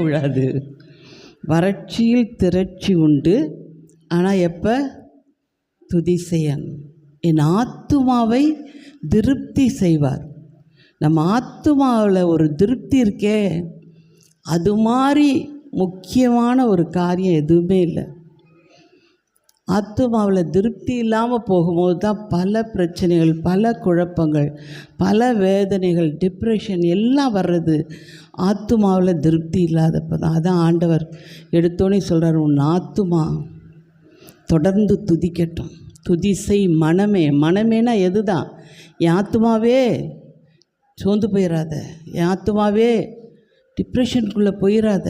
விழாது. வறட்சியில் திரட்சி உண்டு, ஆனால் எப்போ? துதிசெயன் என் ஆத்துமாவை திருப்தி செய்வார். நம்ம ஆத்துமாவில் ஒரு திருப்தி இருக்கே, அது மாதிரி முக்கியமான ஒரு காரியம் எதுவுமே இல்லை. ஆத்துமாவில் திருப்தி இல்லாமல் போகும்போது தான் பல பிரச்சனைகள், பல குழப்பங்கள், பல வேதனைகள், டிப்ரெஷன் எல்லாம் வர்றது ஆத்துமாவில் திருப்தி இல்லாதப்போ தான். அதான் ஆண்டவர் எடுத்தோன்னே சொல்கிறார், உன் ஆத்துமா தொடர்ந்து துதிக்கட்டும். துதிசை மனமே. மனமேனா எது தான்? என் ஆத்துமாவே சோர்ந்து போயிடாத, என் ஆத்துமாவே டிப்ரெஷனுக்குள்ளே போயிடாத.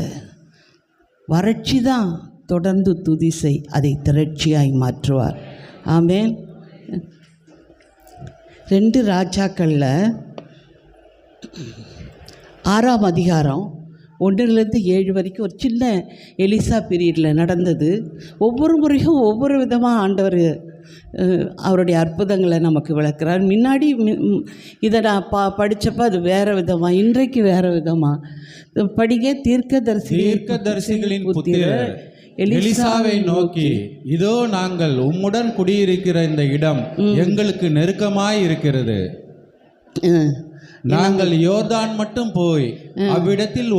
வறட்சி தான், தொடர்ந்து துதிசை, அதை திரட்சியாய் மாற்றுவார். ஆமென். 2 ராஜாக்களில் 6ஆம் அதிகாரம் 1-7 வரைக்கும் ஒரு சின்ன எலிசா பீரியடில் நடந்தது. ஒவ்வொரு முறையும் ஒவ்வொரு விதமாக ஆண்டவர் அவருடைய அற்புதங்களை நமக்கு விளக்குறார். முன்னாடி இதை நான் படித்தப்போ அது வேறு விதமாக, இன்றைக்கு வேறு விதமாக படிக்க. தீர்க்கதரிசிகளின் புத்திரர் எலிசாவை நோக்கி, இதோ நாங்கள் உம்முடன் குடியிருக்கிற இந்த இடம் எங்களுக்கு நெருக்கமாய் இருக்கிறது. நாங்கள் யோர்தான் மட்டும் போய் அவ்விடத்தில்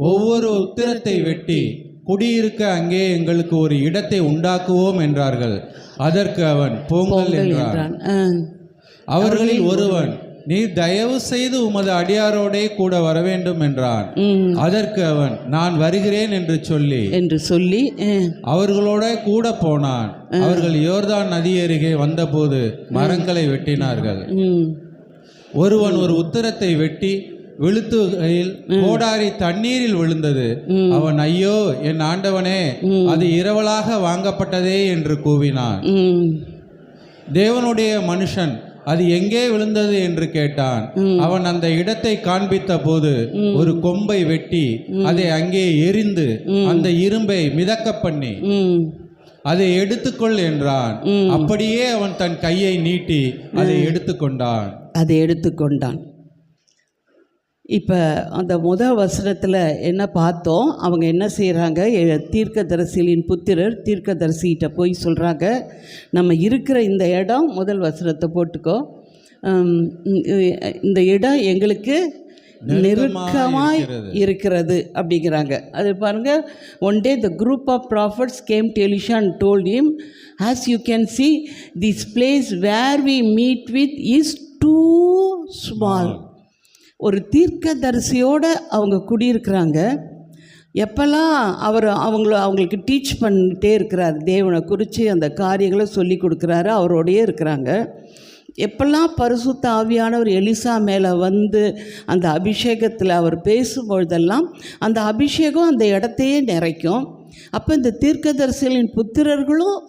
ஒவ்வொரு உத்திரத்தை வெட்டி குடியிருக்க அங்கே எங்களுக்கு ஒரு இடத்தை உண்டாக்குவோம் என்றார்கள். அதற்கு அவன், போங்கள் என்றான். அவர்களில் ஒருவன், நீர் தயவு செய்து உமது அடியாரோடே கூட வர வேண்டும் என்றான். அதற்கு அவன், நான் வருகிறேன் என்று சொல்லி அவர்களோட கூட போனான். அவர்கள் யோர்தான் நதி அருகே வந்தபோது மரங்களை வெட்டினார்கள். ஒருவன் ஒரு உத்திரத்தை வெட்டி விழுத்துகையில் கோடாரி தண்ணீரில் விழுந்தது. அவன், ஐயோ என் ஆண்டவனே, அது இரவலாக வாங்கப்பட்டதே என்று கூவினான். தேவனுடைய மனுஷன், அது எங்கே விழுந்தது என்று கேட்டான். அவன் அந்த இடத்தை காண்பித்த போது ஒரு கொம்பை வெட்டி அதை அங்கே எரிந்து அந்த இரும்பை மிதக்க பண்ணி அதை எடுத்துக்கொள் என்றான். அப்படியே அவன் தன் கையை நீட்டி அதை எடுத்துக்கொண்டான். இப்போ அந்த முதல் வசனத்தில் என்ன பார்த்தோம்? அவங்க என்ன செய்கிறாங்க? தீர்க்கதரிசிகளின் புத்திரர் தீர்க்கதரிசிகிட்ட போய் சொல்கிறாங்க, நம்ம இருக்கிற இந்த இடம், முதல் வசனத்தை போட்டுக்கோ, இந்த இடம் எங்களுக்கு நெருக்கமாய் இருக்கிறது அப்படிங்கிறாங்க. அது பாருங்கள். One day the group of prophets came to Elisha and told him, as you can see, this place where we meet with is too small. ஒரு தீர்க்கதரிசியோடு அவங்க குடியிருக்கிறாங்க. எப்போல்லாம் அவங்களுக்கு டீச் பண்ணிகிட்டே இருக்கிறார், தேவனை குறித்து அந்த காரியங்களை சொல்லி கொடுக்குறாரு, அவரோடையே இருக்கிறாங்க. எப்பெல்லாம் பரிசுத்த ஆவியானவர் எலிசா மேலே வந்து அந்த அபிஷேகத்தில் அவர் பேசும்பொழுதெல்லாம் அந்த அபிஷேகம் அந்த இடத்தையே நிறைக்கும். அப்போ இந்த தீர்க்கதரிசிகளின் புத்திரர்களும்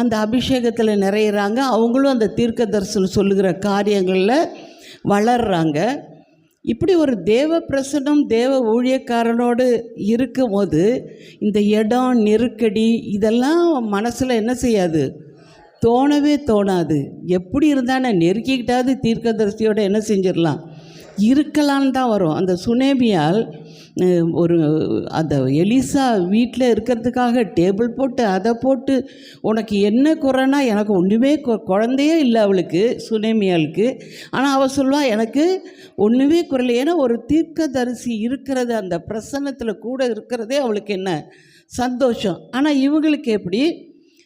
அந்த அபிஷேகத்தில் நிறையிறாங்க. அவங்களும் அந்த தீர்க்கதரிசனம் சொல்லுகிற காரியங்களில் வளர்கிறாங்க. இப்படி ஒரு தேவ பிரசன்னம், தேவ ஊழியக்காரனோடு இருக்கும்போது இந்த இடம், நெருக்கடி, இதெல்லாம் மனசில் என்ன செய்யாது? தோணவே தோணாது. எப்படி இருந்தானே நெருக்கிக்கிட்டாவது தீர்க்கதரிசியோடு என்ன செஞ்சிடலாம், இருக்கலான்னு தான் வரும். அந்த சுனேமியால் அந்த எலிசா வீட்டில் இருக்கிறதுக்காக டேபிள் போட்டு அதை போட்டு, உனக்கு என்ன குறைனா, எனக்கு ஒன்றுமே குழந்தையே இல்லை அவளுக்கு, சுனேமியாளுக்கு. ஆனால் அவள் சொல்லுவாள், எனக்கு ஒன்றுமே குறையில்லை. ஏன்னா ஒரு தீர்க்கதரிசி இருக்கிறது, அந்த பிரசன்னத்தில் கூட இருக்கிறதே அவளுக்கு என்ன சந்தோஷம். ஆனால் இவங்களுக்கு எப்படி?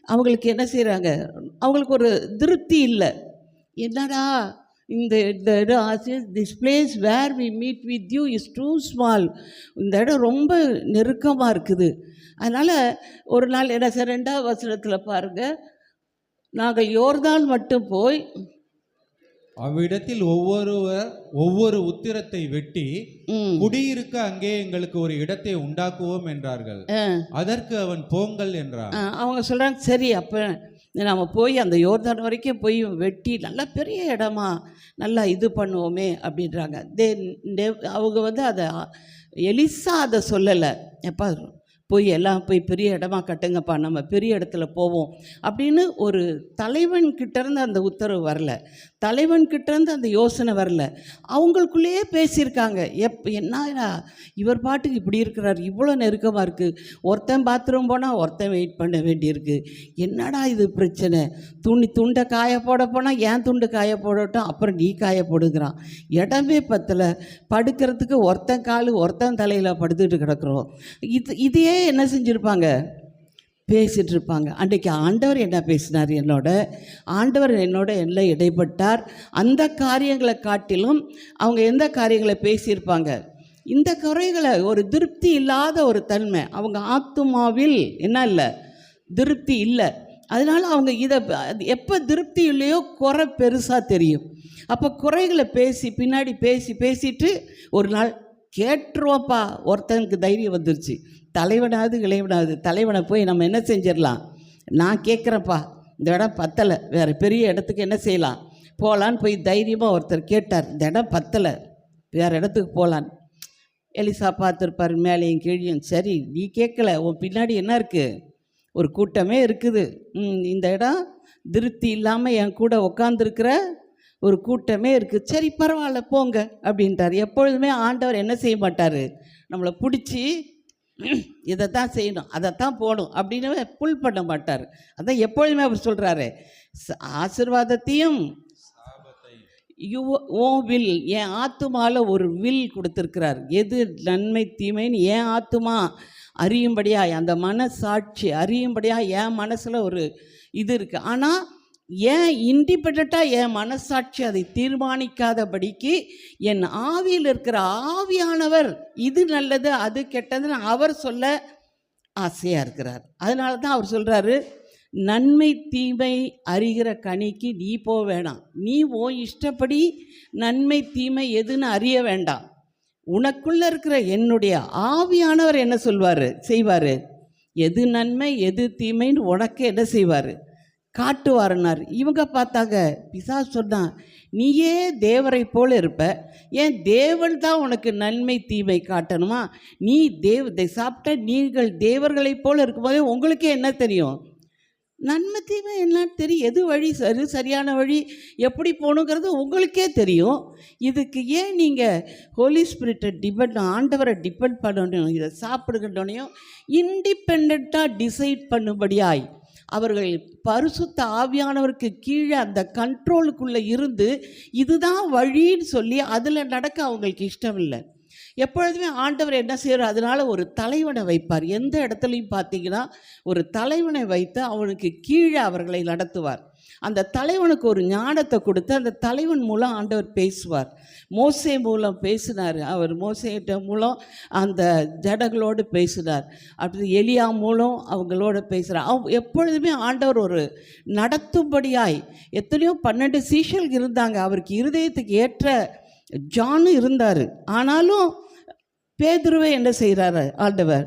அவங்களுக்கு என்ன செய்கிறாங்க? அவங்களுக்கு ஒரு திருப்தி இல்லை. என்னடா இந்த இடம், this place where we meet with you is too small. இந்த இடம் ரொம்ப நெருக்கமாக இருக்குது. அதனால் ஒரு நாள் என்ன சார், 2ஆம் வசனத்தில் பாருங்கள், நாங்கள் யோர்தான் மட்டும் போய் அவ்விடத்தில் ஒவ்வொரு உத்திரத்தை வெட்டி குடியிருக்க அங்கே எங்களுக்கு ஒரு இடத்தை உண்டாக்குவோம் என்றார்கள். அதற்கு அவன், போங்கள் என்றான். அவங்க சொல்கிறாங்க, சரி அப்போ நம்ம போய் அந்த யோர்தான் வரைக்கும் போய் வெட்டி நல்லா பெரிய இடமா நல்லா இது பண்ணுவோமே அப்படின்றாங்க. அவங்க வந்து அதை எலிசா அதை சொல்லலை. எப்போ போய் எல்லாம் போய் பெரிய இடமா கட்டுங்கப்பா, நம்ம பெரிய இடத்துல போவோம் அப்படின்னு ஒரு தலைவன்கிட்டேருந்து அந்த உத்தரவு வரல, தலைவன்கிட்டேருந்து அந்த யோசனை வரல. அவங்களுக்குள்ளேயே பேசியிருக்காங்க. என்னடா இவர் பாட்டுக்கு இப்படி இருக்கிறார், இவ்வளோ நெருக்கமாக இருக்குது, ஒருத்தன் பாத்ரூம் போனால் ஒருத்தன் வெயிட் பண்ண வேண்டியிருக்கு, என்னடா இது பிரச்சனை, துண்டை காய போட போனால் ஏன் துண்டு காய போடட்டும், அப்புறம் நீ காய போடுங்கிறான், இடமே பத்தலை, படுக்கிறதுக்கு ஒருத்தன் கால் ஒருத்தன் தலையில் படுத்துட்டு கிடக்குறோம். இதையே என்ன செஞ்சுருப்பாங்க, பேசிகிட்டு இருப்பாங்க. அன்றைக்கி ஆண்டவர் என்ன பேசினார், ஆண்டவர் என்னோட எல்லாம் இடைப்பட்டார். அந்த காரியங்களை காட்டிலும் அவங்க எந்த காரியங்களை பேசியிருப்பாங்க, இந்த குறைகளை, ஒரு திருப்தி இல்லாத ஒரு தன்மை, அவங்க ஆத்துமாவில் என்ன இல்லை, திருப்தி இல்லை. அதனால் அவங்க இதை எப்போ திருப்தி இல்லையோ குறை பெருசாக தெரியும். அப்போ குறைகளை பின்னாடி பேசிட்டு ஒரு நாள் கேட்டுருவோப்பா, ஒருத்தனுக்கு தைரியம் வந்துருச்சு, தலைவனாவது இளைவனாவது, தலைவனை போய் நம்ம என்ன செஞ்சிடலாம், நான் கேட்குறேன்ப்பா, இந்த இடம் பத்தலை, வேறு பெரிய இடத்துக்கு என்ன செய்யலாம் போகலான்னு போய் தைரியமாக ஒருத்தர் கேட்டார். இந்த இடம் பத்தலை, வேறு இடத்துக்கு போகலான். எலிசா பார்த்துருப்பார் மேலேயும் கீழியும். சரி, நீ கேட்கல, உன் பின்னாடி என்ன இருக்குது, ஒரு கூட்டமே இருக்குது, இந்த இடம் திருப்தி இல்லாமல் என் கூட உக்காந்துருக்கிற ஒரு கூட்டமே இருக்குது, சரி பரவாயில்ல போங்க அப்படின்ட்டார். எப்பொழுதுமே ஆண்டவர் என்ன செய்ய மாட்டார், நம்மளை பிடிச்சி இதை தான் செய்யணும், அதைத்தான் போகணும் அப்படின்னு புல் பண்ண மாட்டார். அதான் எப்பொழுதுமே அவர் சொல்கிறாரு, ஆசீர்வாதத்தையும் ஓ வில், என் ஆத்துமாவில் ஒரு வில் கொடுத்துருக்கிறார், எது நன்மை தீமைன்னு என் ஆத்துமா அறியும்படியாக, அந்த மனசாட்சி அறியும்படியாக என் மனசில் ஒரு இது இருக்குது. ஆனால் ஏன் இண்டிபெண்ட்டாக என் மனசாட்சி அதை தீர்மானிக்காதபடிக்கு என் ஆவியில் இருக்கிற ஆவியானவர் இது நல்லது அது கெட்டதுன்னு அவர் சொல்ல ஆசையாக இருக்கிறார். அதனால தான் அவர் சொல்கிறாரு, நன்மை தீமை அறிகிற கனிக்கு நீ போக வேண்டாம், நீ ஓ இஷ்டப்படி நன்மை தீமை எதுன்னு அறிய வேண்டாம், உனக்குள்ளே இருக்கிற என்னுடைய ஆவியானவர் என்ன செய்வார், எது நன்மை எது தீமைன்னு உனக்கு என்ன செய்வார், காட்டுவாருன்னார். இவங்க பார்த்தாங்க, பிசாசு சொன்னான், நீயே தேவரை போல் இருப்ப, ஏன் தேவன் தான் உனக்கு நன்மை தீமை காட்டணுமா, நீ சாப்பிட்ட நீங்கள் தேவர்களைப் போல் இருக்கும்போதே உங்களுக்கே என்ன தெரியும், நன்மை தீமை என்னன்னு தெரியும், எது வழி சரியான வழி எப்படி போகணுங்கிறது உங்களுக்கே தெரியும். இதுக்கு ஏன் நீங்கள் ஹோலி ஸ்பிரிட்டை ஆண்டவரை டிபெண்ட் பண்ணணும், இதை சாப்பிடுகின்றனையும் இண்டிபெண்ட்டாக டிசைட் பண்ணும்படியாய் அவர்கள் பரிசுத்த ஆவியானவருக்கு கீழே அந்த கண்ட்ரோலுக்குள்ளே இருந்து இதுதான் வழின்னு சொல்லி அதில் நடக்க அவங்களுக்கு இஷ்டம் இல்லை. எப்பொழுதுமே ஆண்டவர் என்ன செய்கிறார், அதனால் ஒரு தலைவனை வைப்பார். எந்த இடத்துலையும் பார்த்தீங்கன்னா ஒரு தலைவனை வைத்து அவனுக்கு கீழே அவர்களை நடத்துவார். அந்த தலைவனுக்கு ஒரு ஞானத்தை கொடுத்து அந்த தலைவன் மூலம் ஆண்டவர் பேசுவார். மோசே மூலம் பேசினார், அவர் மோசேட்ட மூலம் அந்த ஜடங்களோடு பேசினார். அப்படி எலியா மூலம் அவங்களோட பேசுகிறார். எப்பொழுதுமே ஆண்டவர் ஒரு நடத்தும்படியாய், எத்தனையோ 12 சீஷர்கள் இருந்தாங்க, அவருக்கு இருதயத்துக்கு ஏற்ற ஜானும் இருந்தார். ஆனாலும் பேதுருவை என்ன செய்கிறாரு ஆண்டவர்,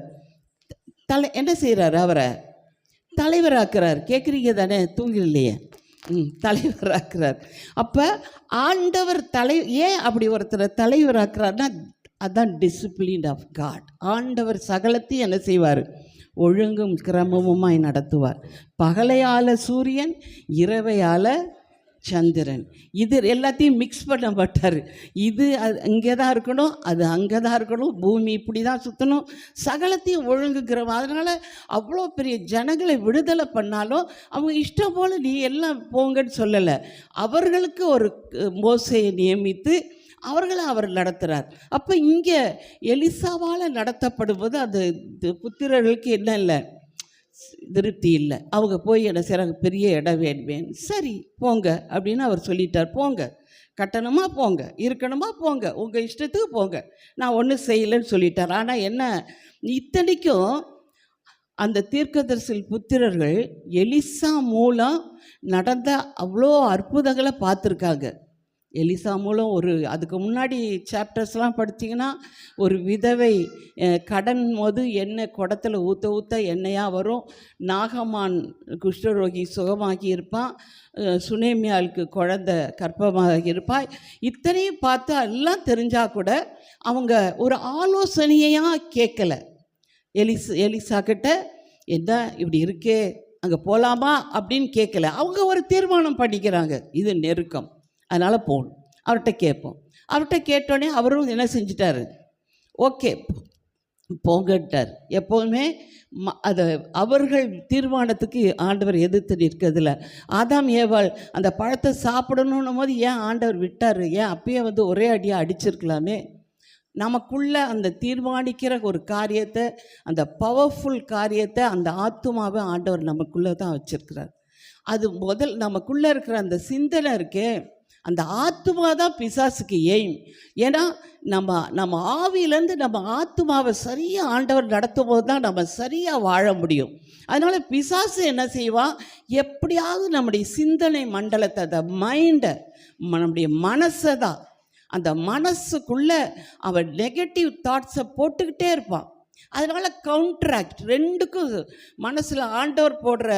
என்ன செய்கிறாரு, அவரை தலைவராக்குறார். கேட்குறீங்க தானே, தூங்கிலையே, தலைவராக்குறார். அப்போ ஆண்டவர் ஏன் அப்படி ஒருத்தரை தலைவராக்குறாருன்னா அதுதான் டிசிப்ளின் ஆஃப் காட். ஆண்டவர் சகலத்தையும் என்ன செய்வார், ஒழுங்கும் கிரமமுமாய் நடத்துவார். பகலையால் சூரியன், இரவையால் சந்திரன், இது எல்லாத்தையும் மிக்ஸ் பண்ண மாட்டார். இது இங்கே தான் இருக்கணும், அது அங்கே தான் இருக்கணும், பூமி இப்படி தான் சுற்றணும், சகலத்தையும் ஒழுங்குக்கிறோம். அதனால் அவ்வளோ பெரிய ஜனங்களை விடுதலை பண்ணாலும் அவங்க இஷ்டம் போல் நீ எல்லாம் போங்கன்னு சொல்லலை. அவர்களுக்கு ஒரு மோசையை நியமித்து அவர்களை அவர் நடத்துகிறார். அப்போ இங்கே எலிசாவால் நடத்தப்படும்போது அது புத்திரர்களுக்கு என்ன இல்லை, திருப்தி இல்லை. அவங்க போய் என்ன செய்கிறாங்க, பெரிய இடம் வேணுவேன், சரி போங்க அப்படின்னு அவர் சொல்லிட்டார். போங்க, கட்டணமாக போங்க, இருக்கணுமா போங்க, உங்கள் இஷ்டத்துக்கு போங்க, நான் ஒன்றும் செய்யலைன்னு சொல்லிட்டார். ஆனால் என்ன, இத்தனைக்கும் அந்த தீர்க்கதரிசி புத்திரர்கள் எலிசா மூலம் நடந்த அவ்வளோ அற்புதங்களை பார்த்துருக்காங்க. எலிசா மூலம் அதுக்கு முன்னாடி சாப்டர்ஸ்லாம் படித்தீங்கன்னா ஒரு விதவை கடன் போது எண்ணெய் குடத்தில் ஊற்ற எண்ணெயாக வரும், நாகமான் குஷ்டரோகி சுகமாகி இருப்பான், சுனேமியாளுக்கு குழந்தை கர்ப்பமாக இருப்பாய், இத்தனையும் பார்த்து எல்லாம் தெரிஞ்சால் கூட அவங்க ஒரு ஆலோசனையாக கேட்கலை. எலிசா கிட்ட என்ன இப்படி இருக்கே, அங்கே போகலாமா அப்படின்னு கேட்கல. அவங்க ஒரு தீர்மானம் பண்ணிக்கிறாங்க, இது நெருக்கம், அதனால் போகணும். அவர்கிட்ட கேட்போம். அவர்கிட்ட கேட்டோடனே அவரும் என்ன செஞ்சிட்டாரு, ஓகே போங்கட்டார். எப்போதுமே அதை அவர்கள் தீர்மானத்துக்கு ஆண்டவர் எதிர்த்து நிற்கிறதில்ல. ஆதாம் ஏவாள் அந்த பழத்தை சாப்பிடணும் போது ஏன் ஆண்டவர் விட்டார்? ஏன் அப்பயே ஒரே அடியாக அடிச்சிருக்கலாமே? நமக்குள்ள அந்த தீர்மானிக்கிற ஒரு காரியத்தை, அந்த பவர்ஃபுல் காரியத்தை, அந்த ஆத்துமாவை ஆண்டவர் நமக்குள்ளே தான் வச்சிருக்கிறார். அது நமக்குள்ளே இருக்கிற அந்த சிந்தனை இருக்கே, அந்த ஆத்துமா தான் பிசாசுக்கு எய்ம். ஏன்னா நம்ம ஆவியிலேருந்து நம்ம ஆத்துமாவை சரியாக ஆண்டவர் நடத்தும் போது தான் நம்ம சரியாக வாழ முடியும். அதனால் பிசாசு என்ன செய்வான், எப்படியாவது நம்முடைய சிந்தனை மண்டலத்தை, அந்த மைண்டை, நம்முடைய மனசை தான், அந்த மனசுக்குள்ளே அவன் நெகட்டிவ் தாட்ஸை போட்டுக்கிட்டே இருப்பான். அதனால் கவுண்ட்ராக்ட் ரெண்டுக்கும், மனசில் ஆண்டவர் போடுற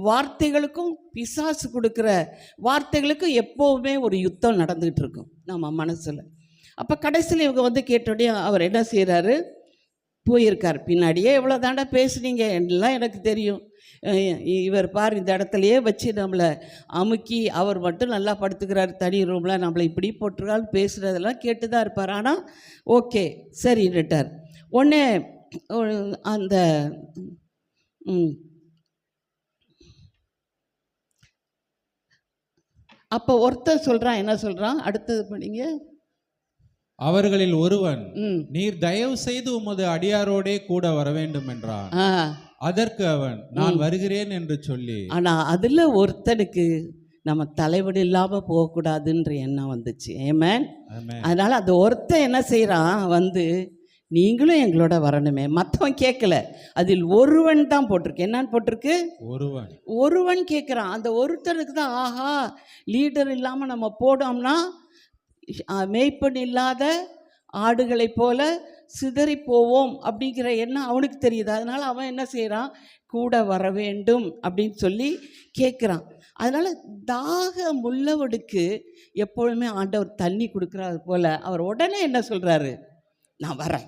வார்த்தைகளுக்கும் பிசாசு கொடுக்குற வார்த்தைகளுக்கும் எப்போவுமே ஒரு யுத்தம் நடந்துகிட்டு இருக்கும் நம்ம மனசில். அப்போ கடைசியில் இவங்க கேட்டோடனே அவர் என்ன செய்கிறாரு, போயிருக்கார் பின்னாடியே. எவ்வளோ தாண்டா பேசுனீங்க எல்லாம் எனக்கு தெரியும், இவர் பார் இந்த இடத்துலையே வச்சு நம்மளை அமுக்கி, அவர் மட்டும் நல்லா படுத்துக்கிறார் தனி ரூமில், நம்மளை இப்படி போட்டுருக்கான்னு பேசுகிறதெல்லாம் கேட்டு தான் இருப்பார். ஆனால் ஓகே சரின்னுட்டார். உடனே அந்த அப்போ ஒருத்தர் சொல்கிறான், என்ன சொல்கிறான், அடுத்தது படிங்க. அவர்களில் ஒருவன், நீர் தயவு செய்து உமது அடியாரோடே கூட வர வேண்டும் என்றான். அதற்கு அவன், நான் வருகிறேன் என்று சொல்லி. ஆனால் அதில் ஒருத்தனுக்கு நம்ம தலைவலி இல்லாமல் போகக்கூடாதுன்ற எண்ணம் வந்துச்சு. ஆமென். அதனால் அந்த ஒருத்தன் என்ன செய்கிறான், நீங்களும் எங்களோட வரணுமே. மற்றவன் கேட்கல, அதில் ஒருவன் தான் போட்டிருக்கு. என்னன்னு போட்டிருக்கு, ஒருவன் கேட்குறான். அந்த ஒருத்தனுக்கு தான், ஆஹா லீடர் இல்லாமல் நம்ம போனோம்னா மேய்ப்பன் இல்லாத ஆடுகளைப் போல சிதறி போவோம் அப்படிங்கிற எண்ணம் அவனுக்கு தெரியுது. அதனால் அவன் என்ன செய்கிறான், கூட வர வேண்டும் அப்படின்னு சொல்லி கேட்குறான். அதனால் தாகம் உள்ளவனுக்கு எப்பொழுதுமே ஆண்டவர் தண்ணி கொடுக்குறாரு போல், அவர் உடனே என்ன சொல்கிறாரு, நான் வரேன்.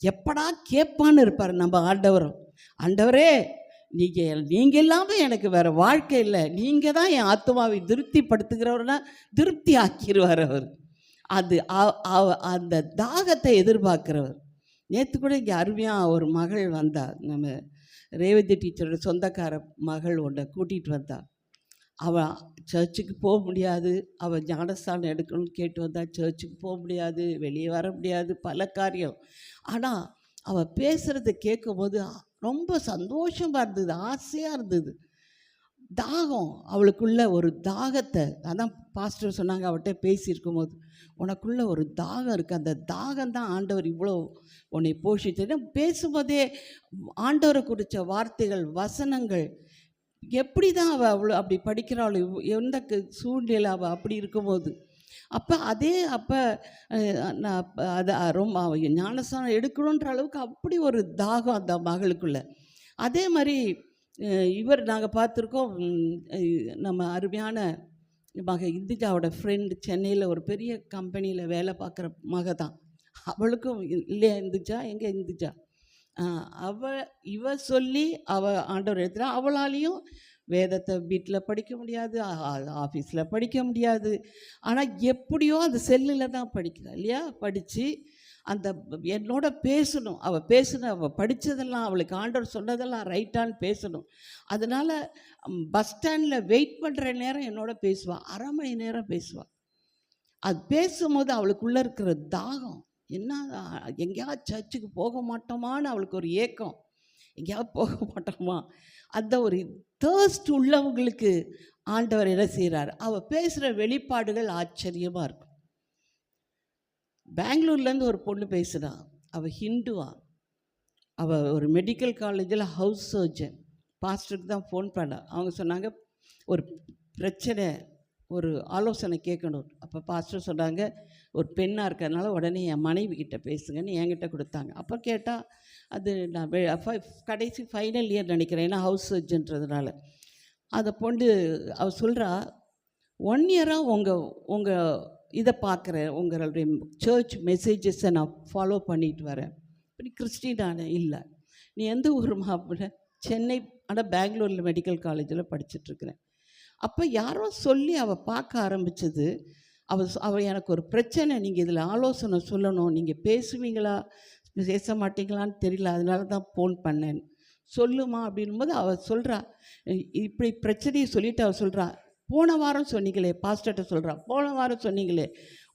எப்படா கேட்பான்னு இருப்பார் நம்ம ஆண்டவரும். ஆண்டவரே நீங்கள் இல்லாமல் எனக்கு வேறு வாழ்க்கை இல்லை, நீங்கள் தான் என் ஆத்மாவை திருப்திப்படுத்துகிறவர்னா திருப்தி ஆக்கிடுவார் அவர். அந்த தாகத்தை எதிர்பார்க்கிறவர். நேற்று கூட இங்கே அருமையாக ஒரு மகள் வந்தாள், நம்ம ரேவதி டீச்சரோட சொந்தக்கார மகள் ஒன்றை கூட்டிகிட்டு வந்தாள். அவள் சர்ச்சுக்கு போக முடியாது, அவள் ஞானஸ்தானம் எடுக்கணும்னு கேட்டு வந்தாள். சர்ச்சுக்கு போக முடியாது, வெளியே வர முடியாது, பல காரியம். ஆனால் அவள் பேசுகிறத கேட்கும்போது ரொம்ப சந்தோஷமாக இருந்தது, ஆசையாக இருந்தது. தாகம், அவளுக்குள்ள ஒரு தாகத்தை, அதான் பாஸ்டர் சொன்னாங்க அவள்கிட்ட பேசியிருக்கும் போது, உனக்குள்ள ஒரு தாகம் இருக்குது, அந்த தாகம் தான் ஆண்டவர் இவ்வளோ உன்னை போஷித்து. பேசும்போதே ஆண்டவரை குறித்த வார்த்தைகள், வசனங்கள், எப்படி தான் அவள் அவ்வளோ அப்படி படிக்கிறாள், எந்த சூழ்நிலை அவள் அப்படி இருக்கும்போது. அப்போ நான் அதை ரொம்ப ஞானஸ்தானம் எடுக்கணுன்ற அளவுக்கு அப்படி ஒரு தாகம் அந்த மகளுக்குள்ள. அதே மாதிரி நாங்கள் பார்த்துருக்கோம், நம்ம அருமையான இந்துஜாவோட ஃப்ரெண்டு சென்னையில் ஒரு பெரிய கம்பெனியில் வேலை பார்க்குற மக தான். அவளுக்கும் இல்லையா இந்துஜா, எங்கே இந்துஜா, இவ சொல்லி ஆண்டவர் எடுத்துட்டா. அவளாலையும் வேதத்தை வீட்டில் படிக்க முடியாது, ஆஃபீஸில் படிக்க முடியாது. ஆனால் எப்படியோ அந்த செல்லில் தான் படிக்கிறா இல்லையா, படித்து அந்த என்னோட பேசணும். அவள் படித்ததெல்லாம், அவளுக்கு ஆண்டவர் சொன்னதெல்லாம் ரைட்டான்னு பேசணும். அதனால் பஸ் ஸ்டாண்டில் வெயிட் பண்ணுற நேரம் என்னோட பேசுவாள், அரை மணி நேரம் பேசுவாள். அது பேசும்போது அவளுக்குள்ளே இருக்கிற தாகம் என்ன, எங்கேயாவது சர்ச்சுக்கு போக மாட்டோமான்னு அவளுக்கு ஒரு ஏக்கம், எங்கேயாவது போக மாட்டோமா, அந்த ஒரு தேர்ஸ்ட் உள்ளவங்களுக்கு ஆண்டவர் என்ன செய்கிறார், அவள் பேசுகிற வெளிப்பாடுகள் ஆச்சரியமாக இருக்கும். பெங்களூர்லேருந்து ஒரு பொண்ணு பேசுகிறா, அவள் ஹிந்துவா, அவள் ஒரு மெடிக்கல் காலேஜில் ஹவுஸ் சர்ஜன். பாஸ்டருக்கு தான் ஃபோன் பண்ணா. அவங்க சொன்னாங்க ஒரு பிரச்சனை, ஒரு ஆலோசனை கேட்கணும். அப்போ பாஸ்டர் சொன்னாங்க, ஒரு பெண்ணாக இருக்கிறதுனால உடனே என் மனைவி கிட்ட பேசுங்கன்னு என்கிட்ட கொடுத்தாங்க. அப்போ கேட்டால் அது நான் கடைசி ஃபைனல் இயர் நினைக்கிறேன், ஏன்னா ஹவுஸ் சர்ஜன்றதுனால. அதை பொண்ணு அவள் சொல்கிறா, 1 இயராக உங்கள் இதை பார்க்குறேன், உங்களுடைய சர்ச் மெசேஜஸை நான் ஃபாலோ பண்ணிட்டு வரேன். இப்படி கிறிஸ்டினான இல்லை, நீ எந்த ஊருமா அப்படின்னா, சென்னை, ஆனால் பெங்களூரில் மெடிக்கல் காலேஜில் படிச்சுட்ருக்கிறேன். அப்போ யாரோ சொல்லி அவள் பார்க்க ஆரம்பித்தது. அவள் எனக்கு ஒரு பிரச்சனை, நீங்கள் இதில் ஆலோசனை சொல்லணும், நீங்கள் பேசுவீங்களா பேச மாட்டீங்களான்னு தெரியல, அதனால தான் ஃபோன் பண்ணேன், சொல்லுமா அப்படின்போது அவள் சொல்கிறா, இப்படி பிரச்சனையை சொல்லிவிட்டு அவள் சொல்கிறா, போன வாரம் சொன்னீங்களே, பாஸ்டர்கிட்ட சொல்கிறா, போன வாரம் சொன்னீங்களே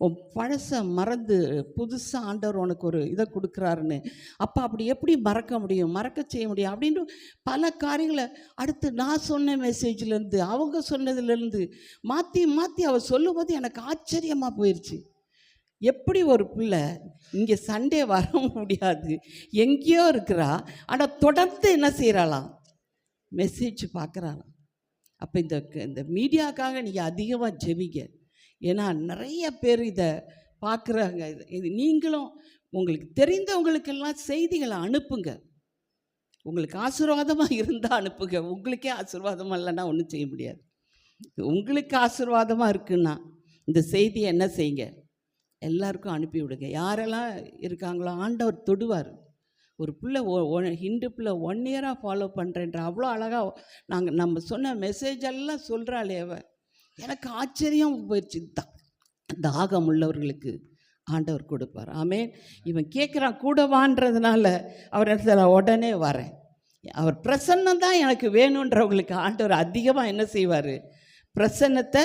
உன் பழசை மறந்து புதுசாக ஆண்டவர் உனக்கு ஒரு இதை கொடுக்குறாருன்னு, அப்போ அப்படி எப்படி மறக்க முடியும், மறக்க செய்ய முடியும் அப்படின்னு பல காரியங்களை அடுத்து நான் சொன்ன மெசேஜ்லேருந்து அவங்க சொன்னதுலேருந்து மாற்றி மாற்றி அவள் சொல்லும்போது எனக்கு ஆச்சரியமாக போயிடுச்சு. எப்படி ஒரு பிள்ளை இங்கே சண்டே வர முடியாது, எங்கேயோ இருக்கிறா, ஆனால் தொடர்ந்து என்ன செய்கிறாளாம், மெசேஜ் பார்க்குறாளாம். அப்போ இந்த மீடியாக்காக நீங்கள் அதிகமாக ஜெபிங்க. ஏன்னா நிறைய பேர் இதை பார்க்குறாங்க. இது நீங்களும் உங்களுக்கு தெரிந்தவங்களுக்கெல்லாம் செய்திகளை அனுப்புங்க. உங்களுக்கு ஆசீர்வாதமாக இருந்தால் அனுப்புங்க. உங்களுக்கே ஆசீர்வாதமாக இல்லைன்னா ஒன்றும் செய்ய முடியாது. உங்களுக்கு ஆசீர்வாதமாக இருக்குன்னா இந்த செய்தியை என்ன செய்யுங்க, எல்லாருக்கும் அனுப்பி விடுங்க. யாரெல்லாம் இருக்காங்களோ ஆண்டவர் தொடுவார். ஒரு பிள்ளை ஹிந்து பிள்ளை 1 இயராக ஃபாலோ பண்ணுறேன்ற அவ்வளோ அழகாக நம்ம சொன்ன மெசேஜ் எல்லாம் சொல்கிறாளே அவ, எனக்கு ஆச்சரியம் போயிடுச்சு. தாகம் உள்ளவர்களுக்கு ஆண்டவர் கொடுப்பார். ஆமென். இவன் கேட்குறான் கூட வான்றதுனால அவர் இடத்துல உடனே வரேன். அவர் பிரசன்னம் தான் எனக்கு வேணுன்றவங்களுக்கு ஆண்டவர் அதிகமாக என்ன செய்வார், பிரசன்னத்தை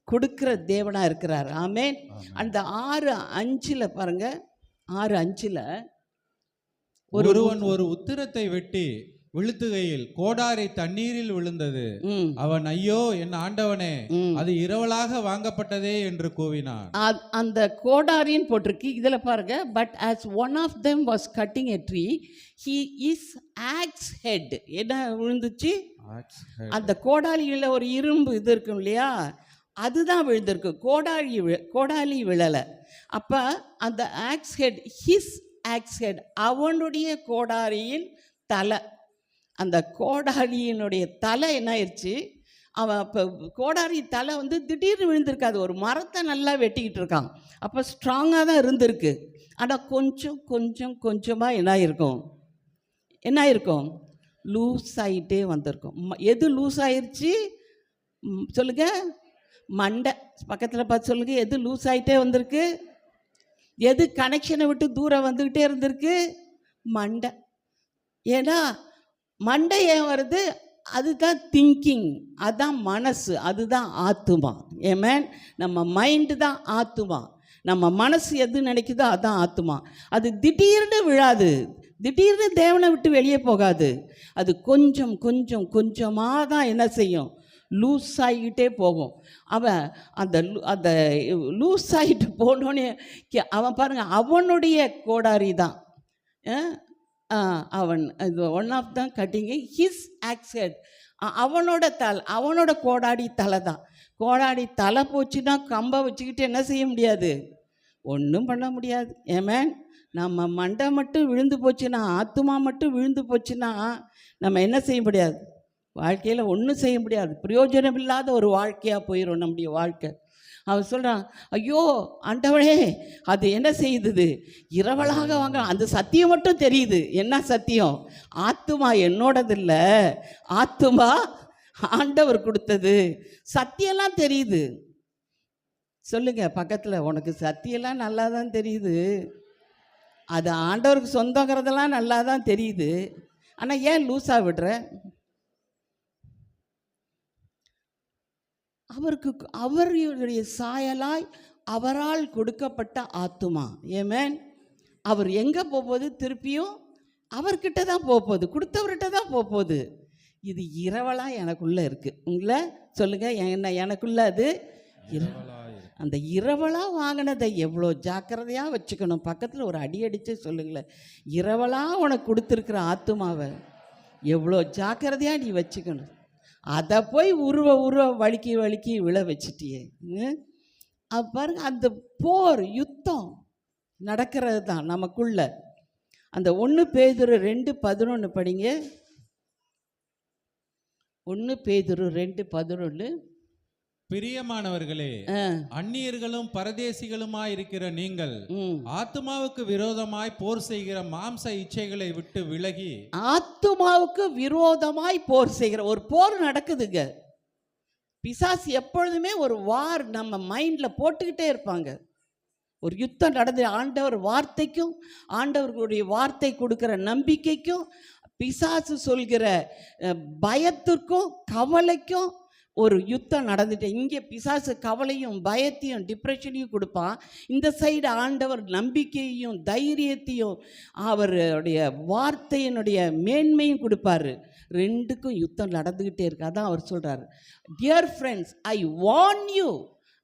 கொடுக்குற தேவனாக இருக்கிறார். ஆமென். அந்த 6:5 பாருங்கள், 6:5 ஒருவன் ஒரு உத்திரத்தை வெட்டி விழுத்துகையில் கோடாரி தண்ணீரில் விழுந்தது. அவன் ஐயோ என் ஆண்டவனே, அது இரவலாக வாங்கப்பட்டதே என்று கூவினான். அந்த கோடாரின்னு போட்டிருக்கு இதில் பாருங்க. But as one of them was cutting a tree, his axe head என்ன விழுந்துச்சு, அந்த கோடாலியில் ஒரு இரும்பு இது இருக்கும் இல்லையா, அதுதான் விழுந்திருக்கு. கோடாலி விழலை. அப்போ அந்த axe head, his axe head, அவனுடைய கோடாரியின் தலை, அந்த கோடாலியினுடைய தலை என்ன ஆயிடுச்சு, அவன் இப்போ கோடாரி தலை திடீர்னு விழுந்திருக்காது, ஒரு மரத்தை நல்லா வெட்டிக்கிட்டு இருக்கான். அப்போ ஸ்ட்ராங்காக தான் இருந்திருக்கு. ஆனால் கொஞ்சமாக என்ன இருக்கும் லூஸ் ஆகிட்டே வந்திருக்கும். எது லூஸ் ஆயிடுச்சு சொல்லுங்க, மண்டை பக்கத்தில் பார்த்து சொல்லுங்க, எது லூஸ் ஆகிட்டே வந்திருக்கு, எது கனெக்ஷனை விட்டு தூரம் வந்துக்கிட்டே இருந்திருக்கு, மண்டை. ஏன்னா மண்டை ஏன் வருது, அதுதான் திங்கிங், அதுதான் மனசு, அதுதான் ஆத்துமா. ஏமேன். நம்ம மைண்டு தான் ஆத்துமா, நம்ம மனசு எது நினைக்குதோ அதுதான் ஆத்துமா. அது திடீர்னு விழாது, திடீர்னு தேவனை விட்டு வெளியே போகாது. அது கொஞ்சமாக தான் என்ன செய்யும், லூஸ் ஆகிக்கிட்டே போகும். அவன் அந்த லூஸ் ஆகிட்டு போனோடனே அவன் பாருங்கள், அவனுடைய கோடாரி தான் அவன், ஒன் ஆஃப் தான் கட்டிங்கு ஹிஸ் ஆக்செட், அவனோட கோடாடி தலை தான். கோடாடி தலை போச்சுன்னா கம்பை வச்சுக்கிட்டு என்ன செய்ய முடியாது, ஒன்றும் பண்ண முடியாது. ஏமேன். நம்ம மண்டை மட்டும் விழுந்து போச்சுன்னா, ஆத்துமா மட்டும் விழுந்து போச்சுன்னா நம்ம என்ன செய்ய முடியாது, வாழ்க்கையில் ஒன்றும் செய்ய முடியாது. பிரயோஜனம் இல்லாத ஒரு வாழ்க்கையாக போயிடும் நம்முடைய வாழ்க்கை. அவன் சொல்கிறான், ஐயோ ஆண்டவனே, அது என்ன செய்யுது, இரவலாக வாங்க. அந்த சத்தியம் மட்டும் தெரியுது. என்ன சத்தியம், ஆத்துமா என்னோடது இல்லை, ஆத்துமா ஆண்டவர் கொடுத்தது. சத்தியெல்லாம் தெரியுது. சொல்லுங்க பக்கத்தில், உனக்கு சத்தியெல்லாம் நல்லா தான் தெரியுது, அது ஆண்டவருக்கு சொந்தங்கிறதெல்லாம் நல்லா தான் தெரியுது, ஆனால் ஏன் லூஸாக விடுற? அவருடைய சாயலாய் அவரால் கொடுக்கப்பட்ட ஆத்துமா. ஏமேன். அவர் எங்கே போகுது, திருப்பியும் அவர்கிட்ட தான் போகுது, கொடுத்தவர்கிட்ட தான் போகுது. இது இரவலாக எனக்குள்ளே இருக்குது. உங்களை சொல்லுங்கள், என்ன எனக்குள்ள அது அந்த இரவலாக வாங்கினதை எவ்வளோ ஜாக்கிரதையாக வச்சுக்கணும். பக்கத்தில் ஒரு அடி அடித்து சொல்லுங்களேன், இரவலாக உனக்கு கொடுத்துருக்குற ஆத்துமாவை எவ்வளோ ஜாக்கிரதையாக நீ வச்சுக்கணும். அதை போய் உருவ வலிக்கி விழ வச்சிட்டியே. பாருங்க, அந்த போர் யுத்தம் நடக்கிறது தான் நமக்குள்ள. அந்த 1 பேதுரு 2:11 படிங்க. 1 பேதுரு 2:11. பிரியமானவர்களே, அந்நியர்களும் பரதேசிகளுமாய் இருக்கிற நீங்கள் ஆத்துமாவுக்கு விரோதமாய் போர் செய்கிற மாம்ச இச்சைகளை விட்டு விலகி. ஆத்துமாவுக்கு விரோதமாய் போர் செய்கிற ஒரு போர் நடக்குதுங்க. பிசாசு எப்பொழுதுமே ஒரு வார் நம்ம மைண்டில் போட்டுக்கிட்டே இருப்பாங்க. ஒரு யுத்தம் நடந்து ஆண்டவர் வார்த்தைக்கும் ஆண்டவர்களுடைய வார்த்தை கொடுக்குற நம்பிக்கைக்கும் பிசாசு சொல்கிற பயத்திற்கும் கவலைக்கும் ஒரு யுத்தம் நடந்துட்டு, இங்கே பிசாசு கவலையும் பயத்தையும் டிப்ரெஷனையும் கொடுப்பான். இந்த சைடு ஆண்டவர் நம்பிக்கையையும் தைரியத்தையும் அவருடைய வார்த்தையினுடைய மேன்மையும் கொடுப்பாரு. ரெண்டுக்கும் யுத்தம் நடந்துக்கிட்டே இருக்கு. அதான் அவர் சொல்கிறார், dear friends, I warn you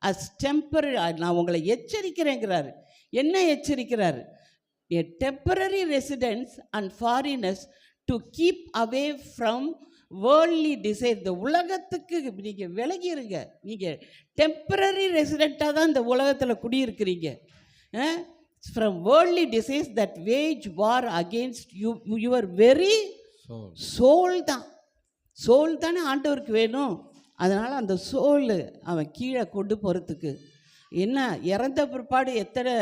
as temporary. நான் உங்களை எச்சரிக்கிறேங்கிறாரு. என்ன எச்சரிக்கிறாரு? a temporary residence and foreigners to keep away from worldly desire. இந்த உலகத்துக்கு நீங்கள் விலகிருங்க. நீங்கள் டெம்பரரி ரெசிடெண்ட்டாக தான் இந்த உலகத்தில் குடியிருக்கிறீங்க. From worldly desires that wage war against your very soul தான். சோல் தானே ஆண்டவருக்கு வேணும். அதனால் அந்த சோல் அவன் கீழே கொண்டு போகிறதுக்கு என்ன, இறந்த பிற்பாடு எத்தனை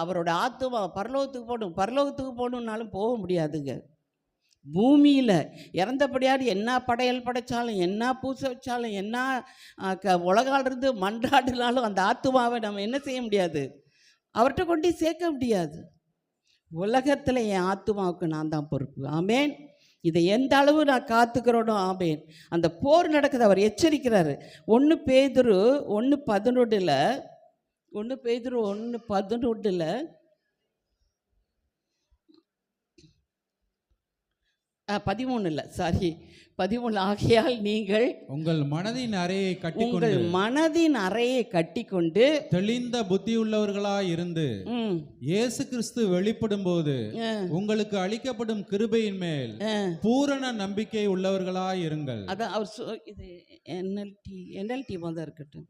அவரோட ஆத்துமா பரலோகத்துக்கு போகணுன்னாலும் போக முடியாதுங்க. பூமியில் இறந்தபடியாடு என்ன படையல் படைத்தாலும் என்ன பூசை வச்சாலும் என்ன உலகாலிருந்து மன்றாடினாலும் அந்த ஆத்துமாவை நம்ம என்ன செய்ய முடியாது, அவர்கிட்ட கொண்டு சேர்க்க முடியாது. உலகத்தில் என் ஆத்துமாவுக்கு நான் தான் பொறுப்பு. ஆமேன். இதை எந்த அளவு நான் காத்துக்கிறோனோ ஆமேன். அந்த போர் நடக்குது, அவர் எச்சரிக்கிறாரு. 1 பேதுரு 1:11 13 ஆகையால் நீங்கள் உங்கள் மனதின் அறையை கட்டிக்கொண்டு தெளிந்த புத்தியுள்ளவர்களாய் இருந்து இயேசு கிறிஸ்து வெளிப்படும் போது உங்களுக்கு அளிக்கப்படும் கிருபையின் மேல் பூரண நம்பிக்கை உள்ளவர்களாய் இருங்கள். அதான் அவர் இது NLT மாதிரி இருக்கட்டும்.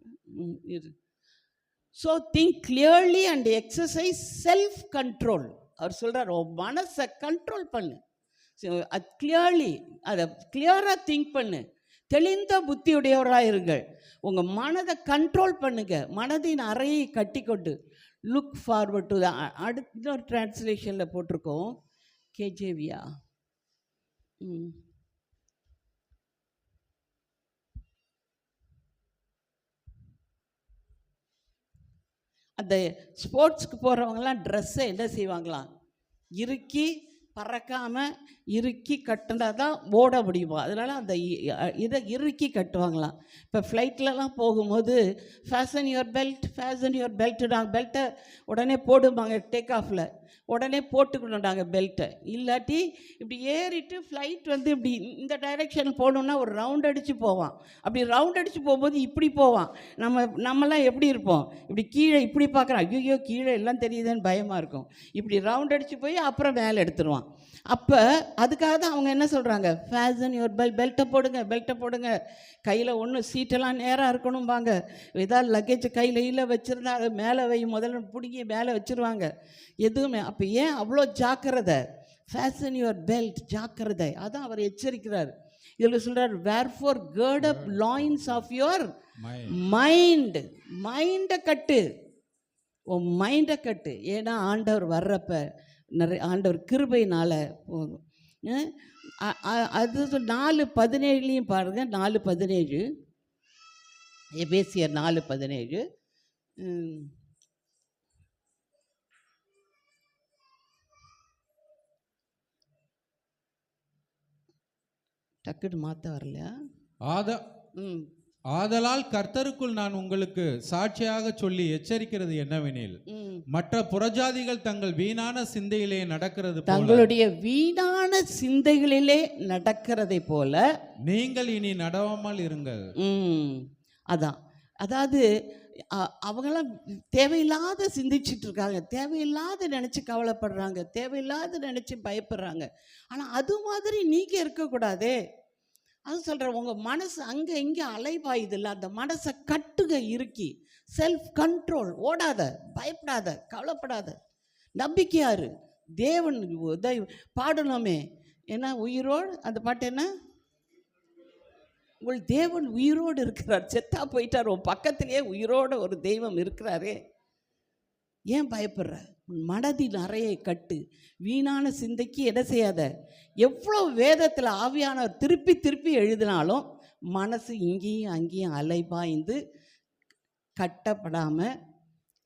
So think clearly and exercise self control. அவர் சொல்றார், மனசை கண்ட்ரோல் பண்ணு. அது கிளியர்லி, அதை கிளியராக திங்க் பண்ணு. தெளிந்த புத்தியுடையவராக இருங்கள். உங்கள் மனதை கண்ட்ரோல் பண்ணுங்க. மனதின் அறையை கட்டி கொண்டு லுக் ஃபார்வர்ட் டு அடுத்த இன்னொரு டிரான்ஸ்லேஷனில் போட்டிருக்கோம். கேஜேவியா அந்த ஸ்போர்ட்ஸ்க்கு போகிறவங்களாம் ட்ரெஸ்ஸை என்ன செய்வாங்களாம், இறுக்கி பறக்காமல் இறுக்கி கட்டினா தான் ஓட முடியுமா. அதனால் அந்த இதை இறுக்கி கட்டுவாங்களாம். இப்போ ஃப்ளைட்லலாம் போகும்போது ஃபேஷன் யுவர் பெல்ட் நாங்கள் பெல்ட்டை உடனே போடுவாங்க. டேக் ஆஃபில் உடனே போட்டுக்கணும் நாங்கள் பெல்ட்டை. இல்லாட்டி இப்படி ஏறிட்டு ஃப்ளைட் இப்படி இந்த டைரெக்ஷனில் போகணுன்னா ஒரு ரவுண்ட் அடித்து போவான். அப்படி ரவுண்ட் அடித்து போகும்போது இப்படி போவான். நம்மலாம் எப்படி இருப்போம், இப்படி கீழே இப்படி பார்க்குறோம், ஐயோ கீழே எல்லாம் தெரியுதுன்னு பயமாக இருக்கும். இப்படி ரவுண்ட் அடித்து போய் அப்புறம் மேலே எடுத்துருவான். அப்போ அதுக்காக தான் அவங்க என்ன சொல்கிறாங்க, ஃபேஷன் யுவர் பெல்ட்டை போடுங்க. கையில் ஒன்று சீட்டெல்லாம் நேராக இருக்கணும்பாங்க. ஏதாவது லக்கேஜ் கையில் வச்சுருந்தா அதை மேலே முதல்ல பிடிங்கி மேலே வச்சுருவாங்க. எதுவுமே அப்போ ஏன் அவ்வளோ ஜாக்கிரதை? ஃபேஷன் யுவர் பெல்ட், ஜாக்கிரதை. அதான் அவர் எச்சரிக்கிறார். இதில் சொல்கிறார், வேர்ஃபோர் கேர்ட் அப் லாயின்ஸ் ஆஃப் யுவர் மைண்டை கட்டு. மைண்டை கட்டு. ஏன்னா ஆண்டவர் வர்றப்ப ஆண்டவர் கிருபையினால் போதும். அது 4:17 பாருங்கள். 4:17 எபேசியர் 4:17 டக்குன்னு மாற்ற வரலையா? ஆதலால் கர்த்தருக்குள் நான் உங்களுக்கு சாட்சியாக சொல்லி எச்சரிக்கிறது என்னவெனில், மற்ற புறஜாதிகள் தங்கள் வீணான சிந்தையிலே நடக்கிறது, தங்களுடைய வீணான சிந்தைகளிலே நடக்கிறதை போல நீங்கள் இனி நடவாமல் இருங்கள். அதாவது அவங்களாம் தேவையில்லாத சிந்திச்சுட்டு இருக்காங்க, தேவையில்லாத நினச்சி கவலைப்படுறாங்க, தேவையில்லாத நினச்சி பயப்படுறாங்க. ஆனால் அது மாதிரி நீங்கள் இருக்கக்கூடாதே. அது சொல்கிறேன், உங்கள் மனசு அங்கே இங்கே அலைபாயுதில்ல, அந்த மனசை கட்டுக இறுக்கி. Self control. ஓடாத, பயப்படாத, கவலைப்படாத, நம்பிக்கையாரு. தேவன் பாடணுமே என்ன, உயிரோடு அந்த பாட்டு என்ன, உங்கள் தேவன் உயிரோடு இருக்கிறார். செத்தா போயிட்டார், உன் பக்கத்திலேயே உயிரோடு ஒரு தெய்வம் இருக்கிறாரே, ஏன் பயப்படுற? உன் மனதின் அறையை கட்டு, வீணான சிந்தைக்கு என்ன செய்யாத. எவ்வளோ வேதத்தில் ஆவியானவர் திருப்பி திருப்பி எழுதினாலும் மனசு இங்கேயும் அங்கேயும் அலைபாய்ந்து கட்டப்படாமல்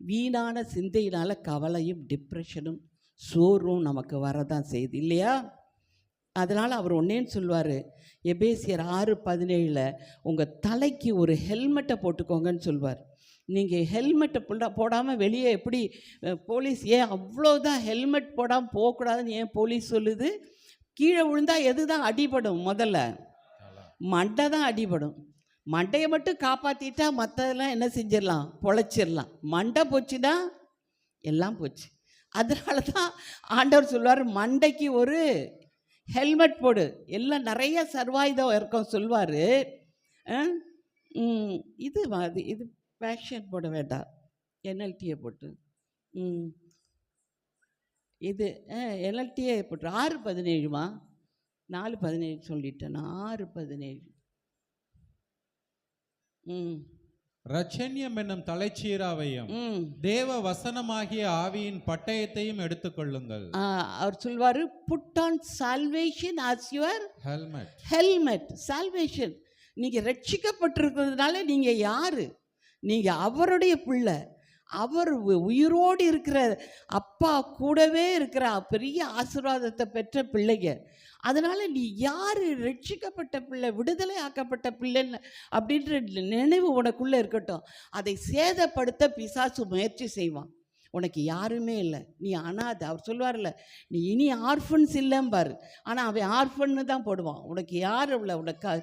வீணான சிந்தையினால் கவலையும் டிப்ரெஷனும் சோர்வும் நமக்கு வரதான் செய்யுது இல்லையா? அதனால் அவர் ஒன்றேன்னு சொல்லுவார், எபேசியர் 6:17, உங்கள் தலைக்கு ஒரு ஹெல்மெட்டை போட்டுக்கோங்கன்னு சொல்வார். நீங்கள் ஹெல்மெட்டை போடாமல் வெளியே எப்படி போலீஸ், ஏன் அவ்வளோதான் ஹெல்மெட் போடாமல் போகக்கூடாதுன்னு ஏன் போலீஸ் சொல்லுது? கீழே விழுந்தால் எது தான் அடிபடும்? முதல்ல மண்டை தான் அடிபடும். மண்டையை மட்டும் காப்பாற்றிட்டா மற்றதெல்லாம் என்ன செஞ்சிடலாம்? பொழைச்சிடலாம். மண்டை போச்சுன்னா எல்லாம் போச்சு. அதனால தான் ஆண்டவர் சொல்வார், மண்டைக்கு ஒரு ஹெல்மெட் போடு. எல்லாம் நிறைய சர்வாயுதம் இருக்கும் சொல்வார். இது இது பேஷன் போட வேண்டாம், என்எல்டியை போட்டு இது என்எல்டியை போட்டு 6:17மா 4:17 சொல்லிட்டேன் நான். 6:17 ரட்சண்யம் என்னும் தலைச்சீராவையும் தேவ வசனமாகிய ஆவியின் பட்டயத்தையும் எடுத்துக்கொள்ளுங்கள். அவர் சொல்வாரு, put on salvation as your helmet. Salvation, நீங்க ரட்சிக்கப்பட்டிருக்கிறதுனால நீங்க யாரு? நீங்க அவருடைய பிள்ளை. அவர் உயிரோடு இருக்கிற அப்பா கூடவே இருக்கிற பெரிய ஆசீர்வாதத்தை பெற்ற பிள்ளைங்க. அதனால் நீ யார்? ரட்சிக்கப்பட்ட பிள்ளை, விடுதலை ஆக்கப்பட்ட பிள்ளைன்னு அப்படின்ற நினைவு உனக்குள்ளே இருக்கட்டும். அதை சேதப்படுத்த பிசாசு முயற்சி செய்வான். உனக்கு யாருமே இல்லை, நீ அனாதை. அவர் சொல்லுவார்ல, நீ இனி ஆர்ஃபன்ஸ் இல்லைம்பார். ஆனால் அவன் ஆர்ஃபன்னு தான் போடுவான். உனக்கு யாரும் இல்லை, உனக்கு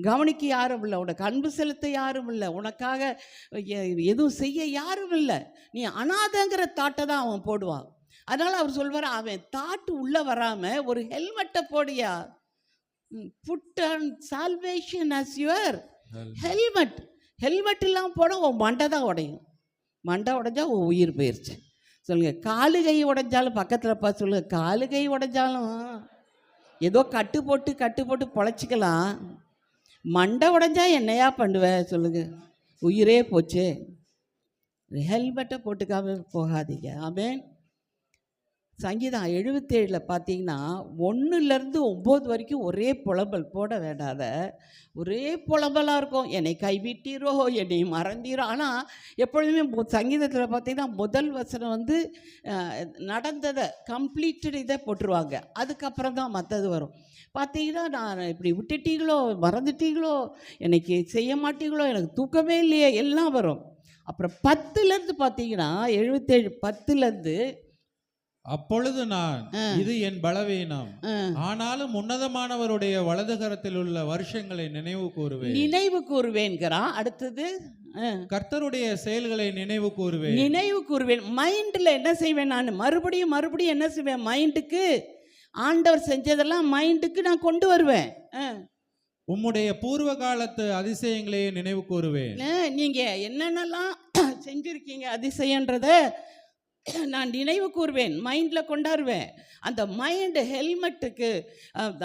கவனிக்க யாரும் இல்லை, உனக்கு அன்பு செலுத்த யாரும் இல்லை, உனக்காக எதுவும் செய்ய யாரும் இல்லை, நீ அனாதைங்கிற தாட்டை தான் அவன் போடுவான். அதனால் அவர் சொல்வார், அவன் தாட்டு உள்ளே வராமல் ஒரு ஹெல்மெட்டை போடியா. Put on salvation as your helmet. Helmet இல்லாமல் போட உன் மண்டை தான் உடையும். மண்டை உடைஞ்சா உன் உயிர் போயிடுச்சு. சொல்லுங்கள், காலு கை உடைஞ்சாலும் பக்கத்தில் பார்த்து சொல்லுங்கள், காலு கை உடைஞ்சாலும் ஏதோ கட்டு போட்டு பொழைச்சிக்கலாம். மண்டை உடைஞ்சா என்னையா பண்ணுவேன் சொல்லுங்கள்? உயிரே போச்சு. ஹெல்மெட்டை போட்டுக்காம போகாதீங்க. ஆமென். சங்கீதம் 77 பார்த்தீங்கன்னா 1-9 வரைக்கும் ஒரே புலம்பல். போட வேண்டாத ஒரே புலம்பலாக இருக்கும். என்னை கைவிட்டீரோ, என்னை மறந்தீரோ. ஆனால் எப்பொழுதுமே சங்கீதத்தில் பார்த்தீங்கன்னா முதல் வசனம் நடந்ததை கம்ப்ளீட்டட் இதை போட்டுருவாங்க. அதுக்கப்புறம் தான் மற்றது வரும். பார்த்தீங்கன்னா, நான் இப்படி விட்டுட்டீங்களோ, மறந்துட்டீங்களோ, எனக்கு செய்ய மாட்டீங்களோ, எனக்கு தூக்கமே இல்லையே, எல்லாம் வரும். அப்புறம் 10லேருந்து பார்த்தீங்கன்னா 77 10லேருந்து, அப்பொழுது நான், இது என் பலவீனம், ஆனாலும் உன்னதமானவருடைய வலதுகரத்தில் உள்ள வருஷங்களை நினைவு கூறுவேன்கிறான். அடுத்தது, கர்த்தருடைய செயல்களை நினைவு கூறுவேன். மைண்டில் என்ன செய்வேன்? நான் மறுபடியும் என்ன செய்வேன்? மைண்டுக்கு ஆண்டவர் செஞ்சதெல்லாம் மைண்டுக்கு நான் கொண்டு வருவேன். உம்முடைய பூர்வ காலத்து அதிசயங்களையே நினைவு கூறுவேன். நீங்க என்னென்னலாம் செஞ்சிருக்கீங்க அதிசயன்றத நான் நினைவு கூறுவேன், மைண்டில் கொண்டாடுவேன். அந்த மைண்டு ஹெல்மெட்டுக்கு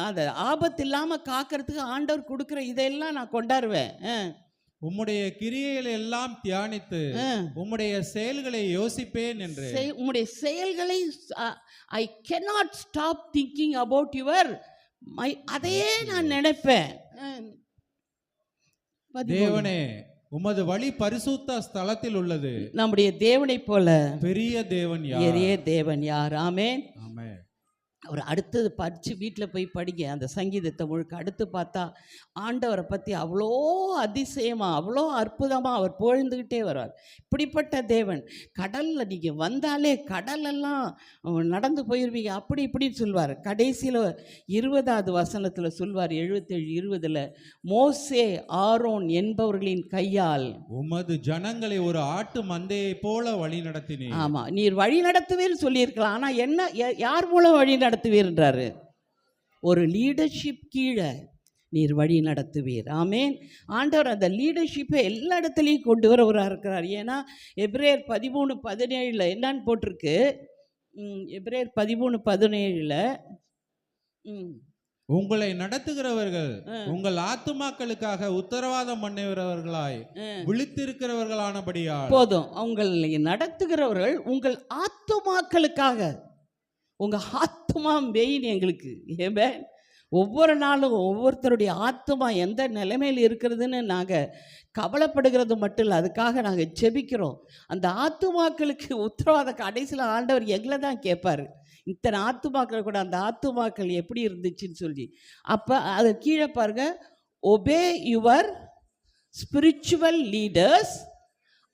அந்த ஆபத்து இல்லாமல் காக்கிறதுக்கு ஆண்டவர் கொடுக்குற இதெல்லாம் நான் கொண்டாடுவேன். உம்முடைய கிரியைகளை எல்லாம் தியானித்து உம்முடைய செயல்களை யோசிப்பேன் என்று. உம்முடைய செயல்களை ஐ cannot stop thinking about your அதையே நான் நினைப்பேன். தேவனே, உமது வழி பரிசுத்த ஸ்தலத்தில் உள்ளது. நம்முடைய தேவனை போல பெரிய தேவன் யார்? ஆமென். ஆமென். அவர் அடுத்தது படித்து வீட்டில் போய் படிங்க அந்த சங்கீதத்தை முழுக்க. அடுத்து பார்த்தா ஆண்டவரை பற்றி அவ்வளோ அதிசயமாக, அவ்வளோ அற்புதமாக அவர் புகழ்ந்துக்கிட்டே வருவார். இப்படிப்பட்ட தேவன். கடலில் நீங்கள் வந்தாலே கடலெல்லாம் நடந்து போயிடுவீங்க, அப்படி இப்படின்னு சொல்வார். கடைசியில் 20வது வசனத்தில் சொல்வார், 77:20, மோசே ஆரோன் என்பவர்களின் கையால் உமது ஜனங்களை ஒரு ஆட்டு மந்தையை போல வழி நடத்தினீர். ஆமாம், நீர் வழி நடத்துவேன்னு சொல்லியிருக்கலாம். ஆனால் என்ன, யார் மூலம் வழி நடத்துவீர்ன்றாரு? ஒரு லீடர்ஷிப் கீழே நீர் வழி நடத்துவீர். ஆமேன். ஆண்டவர் அந்த லீடர்ஷிப்பை எல்லா இடத்துலையும் கொண்டு வரவராக இருக்கிறார். ஏன்னா எபிரேயர் 13:17 என்னன்னு போட்டிருக்கு? எபிரேயர் 13:17 உங்களை நடத்துகிறவர்கள் உங்கள் ஆத்துமாக்களுக்காக உத்தரவாதம் பண்ணுகிறவர்களாய் விழித்திருக்கிறவர்களானபடியால். போதும், உங்களை நடத்துகிறவர்கள் உங்கள் ஆத்துமாக்களுக்காக. உங்க ஆத்துமா மெயின் எங்களுக்கு. ஏமே ஒவ்வொரு நாளும் ஒவ்வொருத்தருடைய ஆத்துமா எந்த நிலைமையில் இருக்கிறதுன்னு நாங்கள் கவலைப்படுகிறது மட்டும் இல்லை, அதுக்காக நாங்கள் ஜெபிக்கிறோம். அந்த ஆத்துமாக்களுக்கு உத்தரவாத கடைசியில் ஆண்டவர் எங்களை தான் கேட்பார், இத்தனை ஆத்துமாக்கள் கூட அந்த ஆத்துமாக்கள் எப்படி இருந்துச்சுன்னு சொல்லி. அப்போ அதை கீழே பாருங்க, obey your spiritual leaders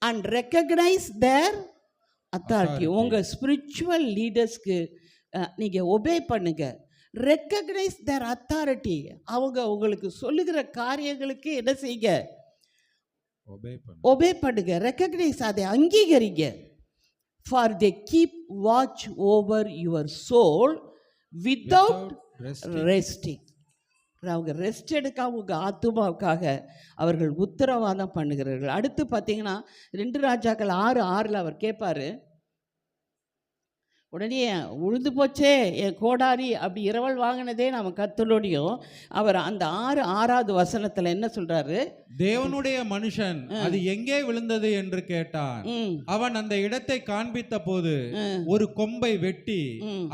and recognise their authority. உங்கள் ஸ்பிரிச்சுவல் லீடர்ஸ்க்கு நீங்கள் ஒபே பண்ணுங்க. Recognise their authority. அவங்க உங்களுக்கு சொல்லுகிற காரியங்களுக்கு என்ன செய்யுங்க? ஒபே பண்ணுங்க. ரெக்கக்னைஸ், அதை அங்கீகரிங்க. For they keep watch over your soul without resting. அவங்க ரெஸ்ட் எடுக்காம உங்கள் ஆத்துமாவுக்காக அவர்கள் உத்தரவாதம் பண்ணுகிறார்கள். அடுத்து பார்த்தீங்கன்னா 2 ராஜாக்கள் 6:6 அவர் கேட்பார், உடனே உழுது போச்சே என் கோடாரி அப்படி இரவல் வாங்கினதே நம்ம கத்தலோடையும். அவர் அந்த 6:6 வசனத்தில் என்ன சொல்றாரு? தேவனுடைய மனுஷன் அது எங்கே விழுந்தது என்று கேட்டான். அவன் அந்த இடத்தை காண்பித்த போது ஒரு கொம்பை வெட்டி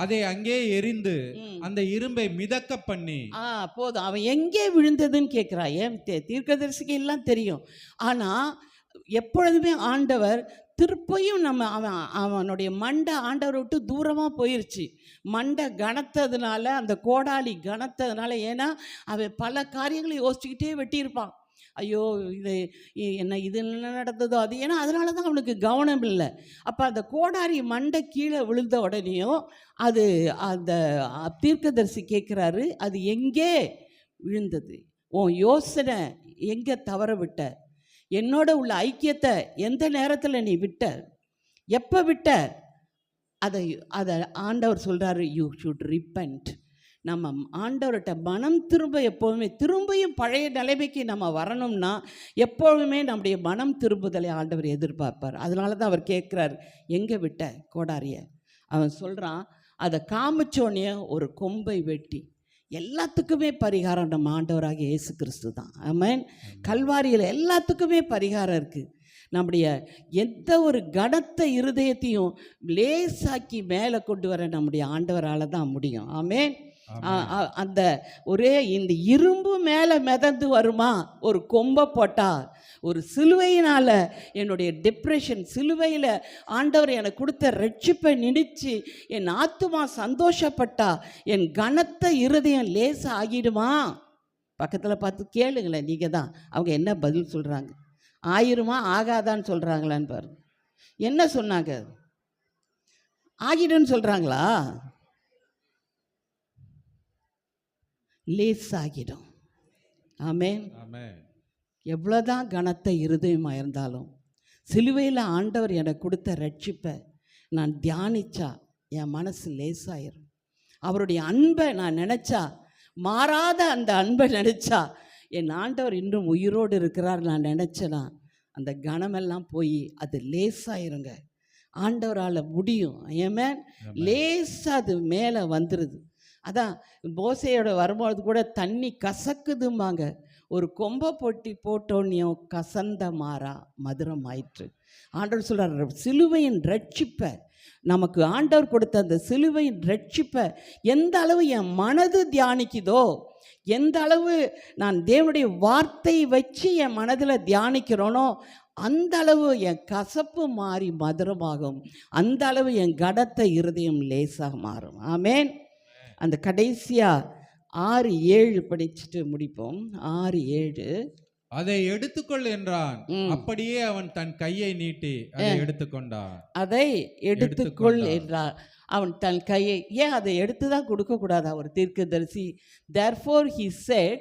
அதை அங்கே எரிந்து அந்த இரும்பை மிதக்க பண்ணி. போதும், அவன் எங்கே விழுந்ததுன்னு கேட்கிறா. ஏன் தீர்க்கதரிசிக்கு எல்லாம் தெரியும். ஆனா எப்பொழுதுமே ஆண்டவர் திருப்பையும் அவனுடைய மண்டை ஆண்டவரை விட்டு தூரமாக போயிடுச்சு. மண்டை கனத்ததுனால, அந்த கோடாலி கனத்ததுனால. ஏன்னா அவன் பல காரியங்களை யோசிச்சுக்கிட்டே வெட்டியிருப்பான். ஐயோ இது என்ன நடந்ததோ அது, ஏன்னா அதனால தான் அவனுக்கு கவனம் இல்லை. அப்போ அந்த கோடாரி மண்டை கீழே விழுந்த உடனேயும் அது அந்த தீர்க்கதரிசி கேட்குறாரு, அது எங்கே விழுந்தது? உன் யோசனை எங்கே தவற விட்ட? என்னோட உள்ள ஐக்கியத்தை எந்த நேரத்தில் நீ விட்ட? எப்போ விட்ட? அதை ஆண்டவர் சொல்கிறாரு, யூ ஷுட் ரிப்பெண்ட். நம்ம ஆண்டவர்கிட்ட மனம் திரும்ப, எப்போதுமே திரும்பியும் பழைய நிலைமைக்கு நம்ம வரணும்னா எப்பொழுதுமே நம்முடைய மனம் திரும்புதலை ஆண்டவர் எதிர்பார்ப்பார். அதனால தான் அவர் கேட்குறார், எங்கே விட்ட கோடாரிய? அவன் சொல்கிறான், அதை காமிச்சோன்னே ஒரு கொம்பை வெட்டி. எல்லாத்துக்குமே பரிகாரம் நம்ம ஆண்டவராக இயேசு கிறிஸ்து தான். ஆமென். கல்வாரியில் எல்லாத்துக்குமே பரிகாரம் இருக்குது. நம்முடைய எந்த ஒரு கனத்த இருதயத்தையும் லேசாக்கி மேலே கொண்டு வர நம்முடைய ஆண்டவரால் தான் முடியும். ஆமென். அந்த ஒரே இந்த இரும்பு மேலே மிதந்து வருமா? ஒரு கொம்பை போட்டால், ஒரு சிலுவையினால் என்னுடைய டிப்ரெஷன், சிலுவையில் ஆண்டவர் எனக்கு கொடுத்த ரட்சிப்பை நினைச்சு என் ஆத்துமா சந்தோஷப்பட்டா என் கனத்த இருதயம் லேசாக ஆகிடுமா? பக்கத்தில் பார்த்து கேளுங்களேன், நீங்கள் தான் அவங்க என்ன பதில் சொல்கிறாங்க. ஆயிருமா ஆகாதான்னு சொல்கிறாங்களான்னு பாருங்க. என்ன சொன்னாங்க? ஆகிடுன்னு சொல்கிறாங்களா? லேசாகிடும். ஆமென். எவ்வளோதான் கனத்த இருதயமாக இருந்தாலும் சிலுவையில் ஆண்டவர் எனக்கு கொடுத்த ரட்சிப்பை நான் தியானிச்சா என் மனசு லேசாயிரும். அவருடைய அன்பை நான் நினச்சா, மாறாத அந்த அன்பை நினச்சா, என் ஆண்டவர் இன்னும் உயிரோடு இருக்கிறார் நான் நினச்சேனா அந்த கனமெல்லாம் போய் அது லேசாயிருங்க. ஆண்டவரால் முடியும். ஏமே லேசாக அது மேலே வந்துடுது. அதான் மோசையோட வரும்போது கூட தண்ணி கசக்குதும்பாங்க. ஒரு கொம்பை போட்டோன்னையும் கசந்த மாறா மதுரம் ஆயிற்று. ஆண்டவர் சொல்கிறார், சிலுவையின் ரட்சிப்பை, நமக்கு ஆண்டவர் கொடுத்த அந்த சிலுவையின் ரட்சிப்பை எந்த அளவு என் மனது தியானிக்குதோ, எந்த அளவு நான் தேவனுடைய வார்த்தை வச்சு என் மனதில் தியானிக்கிறோனோ அந்த அளவு என் கசப்பு மாறி மதுரமாகும். அந்த அளவு என் கடத்த இருதயம் லேசாக மாறும். ஆமென். அந்த கடைசியாக 6:7 படிச்சுட்டு முடிப்போம். 6:7 அதை எடுத்துக்கொள் என்றான். அப்படியே அவன் தன் கையை நீட்டி அதை எடுத்துக்கொண்டான். அதை எடுத்துக்கொள் என்றான். அவன் தன் கையை, ஏன் அதை எடுத்து தான் கொடுக்கக்கூடாது அவர் தீர்க்கதரிசி? therefore he said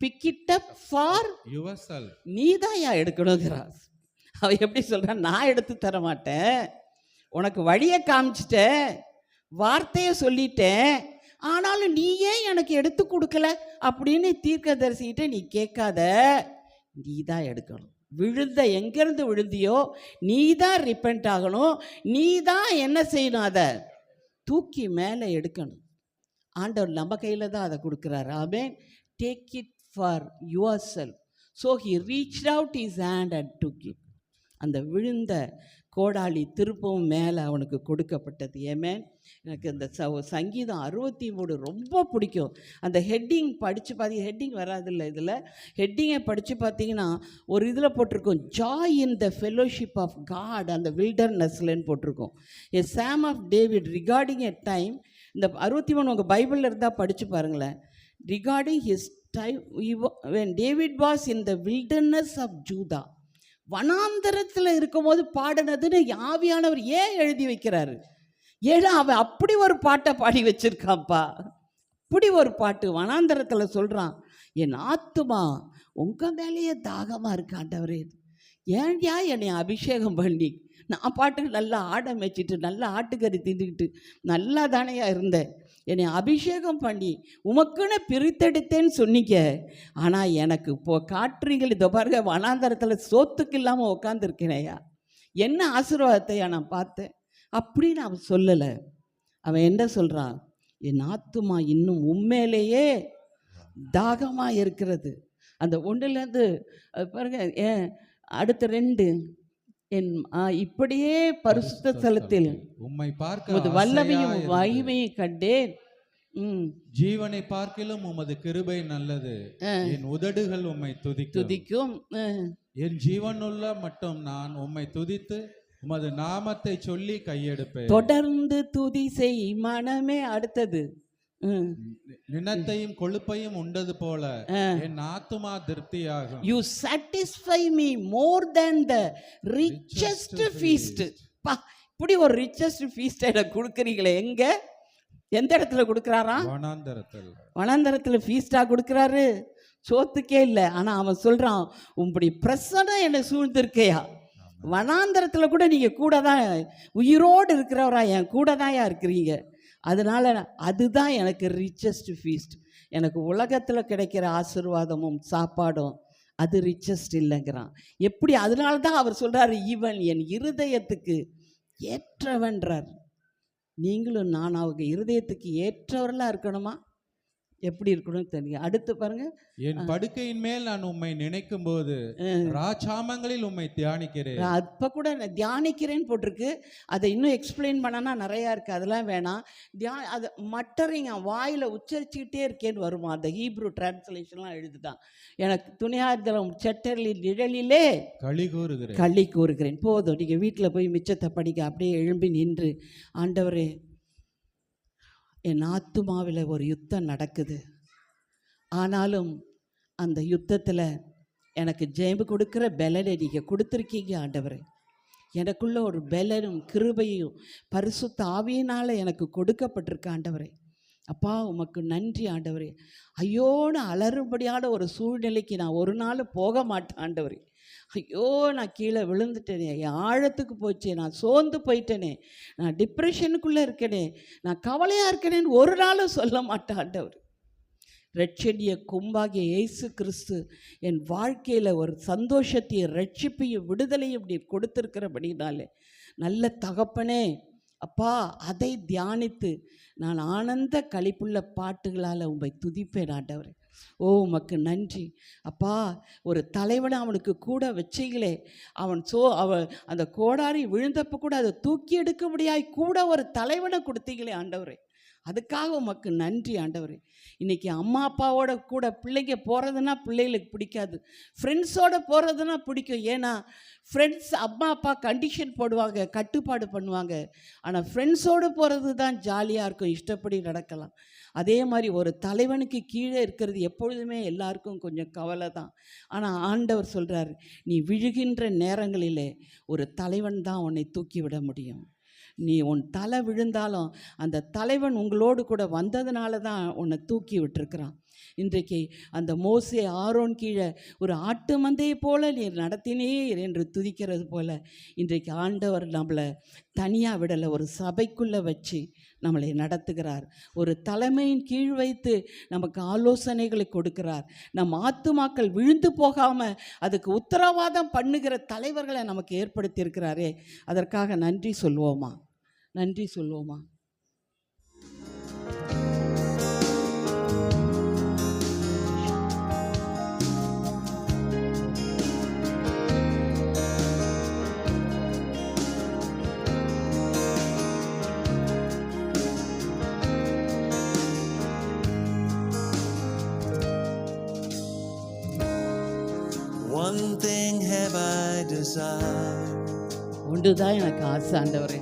pick it up for yourself. நீ தான் ஏன் எடுக்கணுங்கிறான். அவன் எப்படி சொல்கிறான்? நான் எடுத்து தர மாட்டேன், உனக்கு வழியை காமிச்சிட்டேன், வார்த்தையை சொல்லிட்டேன், ஆனாலும் நீ ஏன் எனக்கு எடுத்து கொடுக்கல அப்படின்னு தீர்க்கதரிசிகிட்ட நீ கேட்காத, நீ தான் எடுக்கணும். விழுந்த எங்கேருந்து விழுந்தியோ நீ தான் ரிப்பெண்ட் ஆகணும். நீ தான் என்ன செய்யணும்? அதை தூக்கி மேலே எடுக்கணும். ஆண்டவர் நம்ம கையில் தான் அதை கொடுக்குறாரு. Amen. Take it for yourself. So he reached out his hand and took it. அந்த விழுந்த கோடாளி திருப்பவும் மேலே அவனுக்கு கொடுக்கப்பட்டது. ஆமென். எனக்கு இந்த சங்கீதம் 63 ரொம்ப பிடிக்கும். அந்த ஹெட்டிங் படித்து ஹெட்டிங் வராதில்ல இதில், ஹெட்டிங்கை படித்து பார்த்தீங்கன்னா ஒரு இதில் போட்டிருக்கோம், joy in the fellowship of God அந்த வில்டர்னஸ்லன்னு போட்டிருக்கோம். A psalm of David regarding a time. இந்த 63 உங்கள் பைபிளில் இருந்தால் படித்து பாருங்களேன். Regarding his time when David was in the wilderness of Judah. வனாந்தரத்தில் இருக்கும்போது பாடினதுன்னு ஆவியானவர் ஏன் எழுதி வைக்கிறாரு? ஏன்னா அவன் அப்படி ஒரு பாட்டை பாடி வச்சிருக்கான்ப்பா. அப்படி ஒரு பாட்டு வனாந்தரத்தில் சொல்கிறான், என் ஆத்துமா உங்கள் மேலேயே தாகமாக இருக்கு ஆண்டவரே, ஏன்யா என்னை அபிஷேகம் பண்ணி நான் பாட்டுக்கு நல்லா ஆடை மேய்ச்சிட்டு நல்லா ஆட்டுக்கறி தின்னுக்கிட்டு நல்லா தானையா இருந்தேன், என்னை அபிஷேகம் பண்ணி உமக்குன்னு பிரித்தெடுத்தேன்னு சொன்னீங்க. ஆனால் எனக்கு இப்போ காட்டுறீங்கள், இதை பாருங்க வனாந்தரத்தில் சோத்துக்கு இல்லாமல் உட்காந்துருக்கேனையா, என்ன ஆசீர்வாதத்தையா நான் பார்த்தேன் அப்படின்னு அவன் சொல்லலை. அவன் என்ன சொல்கிறான், என் ஆத்துமா இன்னும் உண்மையிலேயே தாகமாக இருக்கிறது. அந்த ஒன்றுலேருந்து அது பாருங்க, அடுத்த 2 என் இப்படியே பரிசுத்த ஸ்தலத்தில் உம்மை பார்க்க வல்லமையும் மகிமையும் கண்டேன். ஜீவனை பார்க்கிலும் உமது கிருபை நல்லது, என் உதடுகள் உம்மை துதிக்கும். என் ஜீவனுள்ள மட்டும் நான் உம்மை துதித்து உமது நாமத்தை சொல்லி கையெடுப்பேன். தொடர்ந்து துதி செய் மனமே. அடுத்தது, நினத்தையும் கொழுப்பையும் உண்டது போல என் ஆத்துமா திருப்தியாகும். You satisfy me more than the richest feast. பா, இப்படி ஒரு richest feast எனக்கு கொடுக்குறீங்களே. எந்த இடத்துல கொடுக்குறாரா? வனாந்தரத்தில் ஃபீஸ்டாக கொடுக்குறாரு, சோத்துக்கே இல்லை. ஆனால் அவன் சொல்கிறான், உங்களுடைய பிரசனம் என்னை சூழ்ந்திருக்கையா, வனாந்தரத்தில் கூட நீங்கள் கூட தான் உயிரோடு இருக்கிறவரா என் கூட தான்யா இருக்கிறீங்க. அதனால் அதுதான் எனக்கு ரிச்சஸ்ட் ஃபீஸ்ட். எனக்கு உலகத்தில் கிடைக்கிற ஆசீர்வாதமும் சாப்பாடும் அது ரிச்சஸ்ட் இல்லைங்கிறான். எப்படி? அதனால தான் அவர் சொல்கிறார், இவன் என் இருதயத்துக்கு ஏற்றவன்றார். நீங்களும் நான் அவங்க இருதயத்துக்கு ஏற்றவர்களாக இருக்கணுமா? எப்படி இருக்கணும் தெரியும். அடுத்து பாருங்க, என் படுக்கையின் மேல் நான் உம்மை நினைக்கும் போது ராஜாமங்களில் உம்மை தியானிக்கிறேன். அப்போ கூட நான் தியானிக்கிறேன்னு போட்டிருக்கு. அதை இன்னும் எக்ஸ்பிளைன் பண்ணனா நிறையா இருக்குது, அதெல்லாம் வேணாம். அதை மட்டரிங்க வாயில் உச்சரிச்சுக்கிட்டே இருக்கேன்னு வருமா, அந்த ஹீப்ரூ டிரான்ஸ்லேஷன்லாம் எழுதுதான். எனக்கு துணியார்தலம் செட்டரில் நிழலிலே களி கூறுகிறேன். போதும், நீங்கள் வீட்டில் போய் மிச்சத்தை படிக்க. அப்படியே எழும்பி நின்று, ஆண்டவரே என் ஆத்துமாவில் ஒரு யுத்தம் நடக்குது, ஆனாலும் அந்த யுத்தத்தில் எனக்கு ஜெயம்பு கொடுக்குற பலனை நீங்கள் கொடுத்துருக்கீங்க ஆண்டவரே. எனக்குள்ள ஒரு பலனும் கிருபையும் பரிசுத்த ஆவியினால் எனக்கு கொடுக்கப்பட்டிருக்க ஆண்டவரே. அப்பா உமக்கு நன்றி ஆண்டவரே. ஐயோன்னு அலறும்படியான ஒரு சூழ்நிலைக்கு நான் ஒரு நாள் போக மாட்டேன் ஆண்டவரே. ஐயோ நான் கீழே விழுந்துட்டேனே, என் ஆழத்துக்கு போச்சே, நான் சோர்ந்து போயிட்டேனே, நான் டிப்ரெஷனுக்குள்ளே இருக்கேனே, நான் கவலையாக இருக்கேனேன்னு ஒரு நாளும் சொல்ல மாட்டேன் ஆண்டவர். ரட்சணிய கும்பாகிய இயேசு கிறிஸ்து என் வாழ்க்கையில் ஒரு சந்தோஷத்தையும் ரட்சிப்பையும் விடுதலையும் இப்படி கொடுத்துருக்கிறபடினாலே, நல்ல தகப்பனே அப்பா, அதை தியானித்து நான் ஆனந்த களிப்புள்ள பாட்டுகளால் உம்மை துதிப்பேன் ஆண்டவரே. ஓ உமக்கு நன்றி அப்பா. ஒரு தலைவனை அவனுக்கு கூட வச்சிங்களே, அவன் அந்த கோடாரி விழுந்தப்போ கூட அதை தூக்கி எடுக்க முடியாய் கூட ஒரு தலைவனை கொடுத்தீங்களே ஆண்டவரே. அதுக்காக உமக்கு நன்றி ஆண்டவரே. இன்றைக்கி அம்மா அப்பாவோட கூட பிள்ளைங்க போகிறதுனா பிள்ளைகளுக்கு பிடிக்காது, ஃப்ரெண்ட்ஸோடு போகிறதுனா பிடிக்கும். ஏன்னா ஃப்ரெண்ட்ஸ் அம்மா அப்பா கண்டிஷன் போடுவாங்க, கட்டுப்பாடு பண்ணுவாங்க. ஆனால் ஃப்ரெண்ட்ஸோடு போகிறது தான் ஜாலியாக இருக்கும், இஷ்டப்படி நடக்கலாம். அதே மாதிரி ஒரு தலைவனுக்கு கீழே இருக்கிறது எப்பொழுதுமே எல்லாருக்கும் கொஞ்சம் கவலை தான். ஆனால் ஆண்டவர் சொல்கிறார், நீ விழுகின்ற நேரங்களிலே ஒரு தலைவன் தான் உன்னை தூக்கி விட முடியும். நீ உன் தலை விழுந்தாலும் அந்த தலைவன் உங்களோடு கூட வந்ததுனால தான் உன்னை தூக்கி விட்டுருக்கிறான். இன்றைக்கு அந்த மோசே ஆரோன் கீழே ஒரு ஆட்டு மந்தையை போல நீர் நடத்தினீர் என்று துதிக்கிறது போல, இன்றைக்கு ஆண்டவர் நம்மளை தனியாக விடலை, ஒரு சபைக்குள்ளே வச்சு நம்மளை நடத்துகிறார். ஒரு தலைமையின் கீழ் வைத்து நமக்கு ஆலோசனைகளை கொடுக்கிறார். நம் ஆத்துமாக்கள் விழுந்து போகாமல் அதுக்கு உத்தரவாதம் பண்ணுகிற தலைவர்களை நமக்கு ஏற்படுத்தியிருக்கிறாரே, அதற்காக நன்றி சொல்வோமா? நன்றி சொல்வோமா? desire. ஒன்றுதான் எனக்கு ஆசை ஆண்டவரே.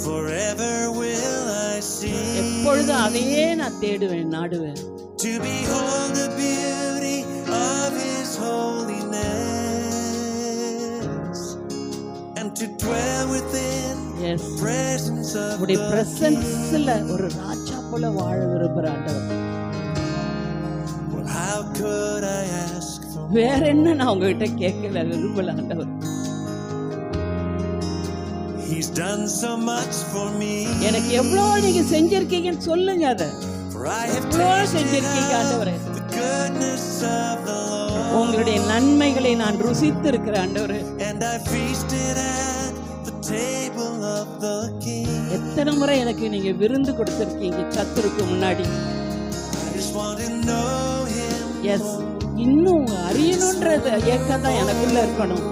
Forever will I see, எப்பொழுதும் அதையே நான் தேடுவேன், நாடுவேன். to behold the beauty of His holiness, and to dwell within yes, presence of உடைய the பிரசன்ஸ்ல ஒரு ராஜா போல வாழ விரும்புற ஆண்டவர். Well, how could I ask for வேற என்ன நான் உங்ககிட்ட கேட்கல, விரும்பல ஆண்டவர். He's done so much for me, எனக்கு எவ்வளவு நீங்க செஞ்சிருக்கீங்கன்னு சொல்லுங்க. அதை for I have எவ்வளவு tasted செஞ்சிருக்கீங்க ஆண்டவரே. of the goodness of the Lord, உங்களுடைய நன்மைகளை நான் ருசித்து இருக்கிறேன் ஆண்டவரே. and I feasted at the table of the King. எத்தனை முறை எனக்கு நீங்க விருந்து கொடுத்திருக்கீங்க சத்துருக்கு முன்னாடி. I just want to know Him. Yes, இன்னும் அறியணும்ன்றது ஏக்கம் தான் எனக்குள்ள இருக்கணும்.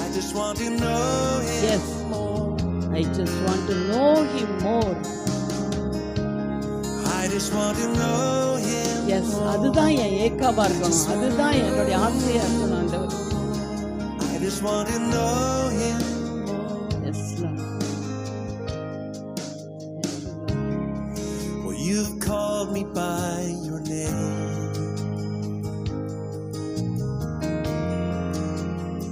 I just want to know Him. Yes, I just want to know Him more. I just want to know Him. Yes, அதுதான் என் ஏக்கமா இருக்கணும், அதுதான் என்னுடைய ஆசையா இருக்கணும் ஆண்டவர். I just want to know Him. Yes Well, you've called me by your name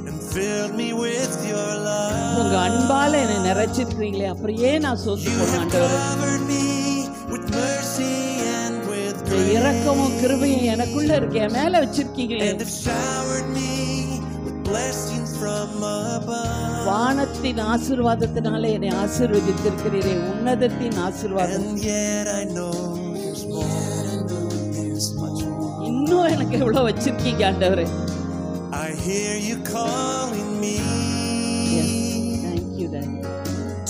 and filled me with your love. உங்க அன்பால என்னை நிறைச்சிருக்கீங்களே, அப்புறம் ஏன் நான் சோர்ந்து You போனேன் have ஆண்டவர். covered me with mercy and with இந்த grace, இரக்கமும் கிருபையும் எனக்குள்ள இருக்க என் மேல வச்சிருக்கீங்களே. and have showered me with blessings from above. வானத்தின் ஆசீர்வாதத்தினாலே என்னை ஆசீர்வதித்திருக்கிறீரே, உன்னதத்தின் ஆசீர்வாதம். And yet I know there's more. There's much more. இன்னும் எனக்கு எவ்வளவு வச்சிருக்கீங்க ஆண்டவரே. I hear you calling me thank you daddy.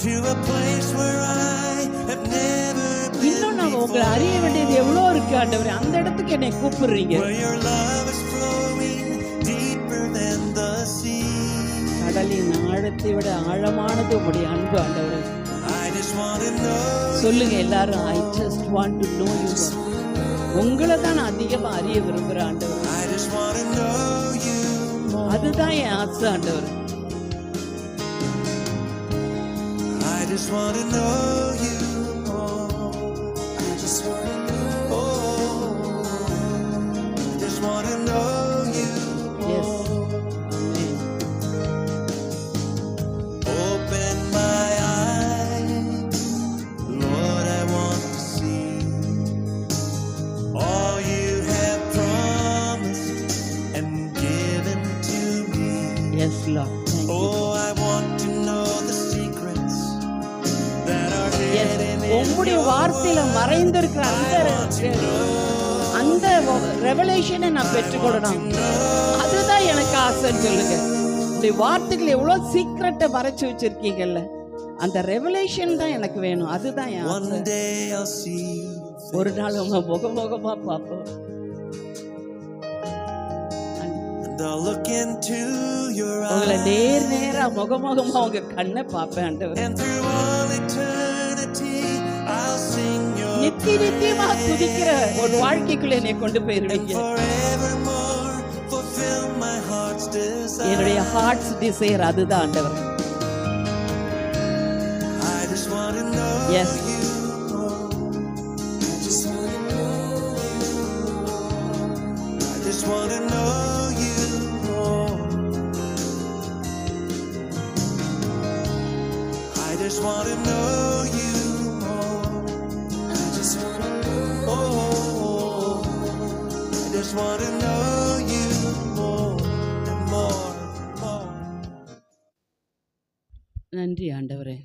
to a place where I have never been இன்னும் நான் உங்களை before, அறிய வேண்டியது எவ்வளோ இருக்கு ஆண்டவரே. அந்த இடத்துக்கு என்னை கூப்பிடுறீங்க. where your love is flowing deeper than the sea. கடலின் ஆழத்தை விட ஆழமானது உங்களுடைய அன்பு ஆண்டவரே. I just want to know சொல்லுங்க எல்லாரும், I just want to know you. உங்களை தான் நான் அதிகமா அறிய விரும்புகிறேன் ஆண்டவர். I just want to know you more. அதுதான் என் ஆசை ஆண்டவர். I just want to know you more. I just want to know. Oh, I just want to know you Yes. more. Amen. Open my eyes, Lord, I want to see all you have promised and given to me. Yes, Lord. Thank you. Oh, I want to know the secrets that are Yes. hidden in உங்களுடைய your வார்த்தையில word. மறைந்திருக்கிற I want to know. அந்த ரெவலேஷனை நான் பெற்றுக்கொள்ளணும். அதுதான் எனக்கு ஆசைன்னு சொல்லுங்க. இந்த வார்த்தைகள் எவ்வளவு சீக்ரெட்டை மறைச்சு வச்சிருக்கீங்கல்ல, அந்த ரெவலேஷன் தான் எனக்கு வேணும். அதுதான் என் One ஆசை. day I'll see you ஒரு நாள் உங்க முகமுகமா பார்ப்போம். and I'll look into your உங்களை eyes, நேரா முகமுகமா உங்க கண்ணை பார்ப்பேன் ஆண்டவர். and through all eternity I'll sing your நித்தியமா துதிக்கிற ஒரு வாழ்க்கைக்குள்ள என்னை கொண்டு and போயிருவீங்க. forevermore fulfill my heart's desire. என்னுடைய ஹார்ட்ஸ் டிசைர் அதுதான் ஆண்டவர். I just want to know Yes. you more. I just want to know you more. I just want to know you more. I just want to know you more. I just want to know. Oh, I just want to know you more and more and more. நன்றி ஆண்டவரே.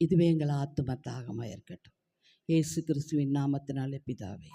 இதுவே எங்கள் ஆத்தும தாகமாக இருக்கட்டும். இயேசு கிறிஸ்துவின் நாமத்தினாலே பிதாவே.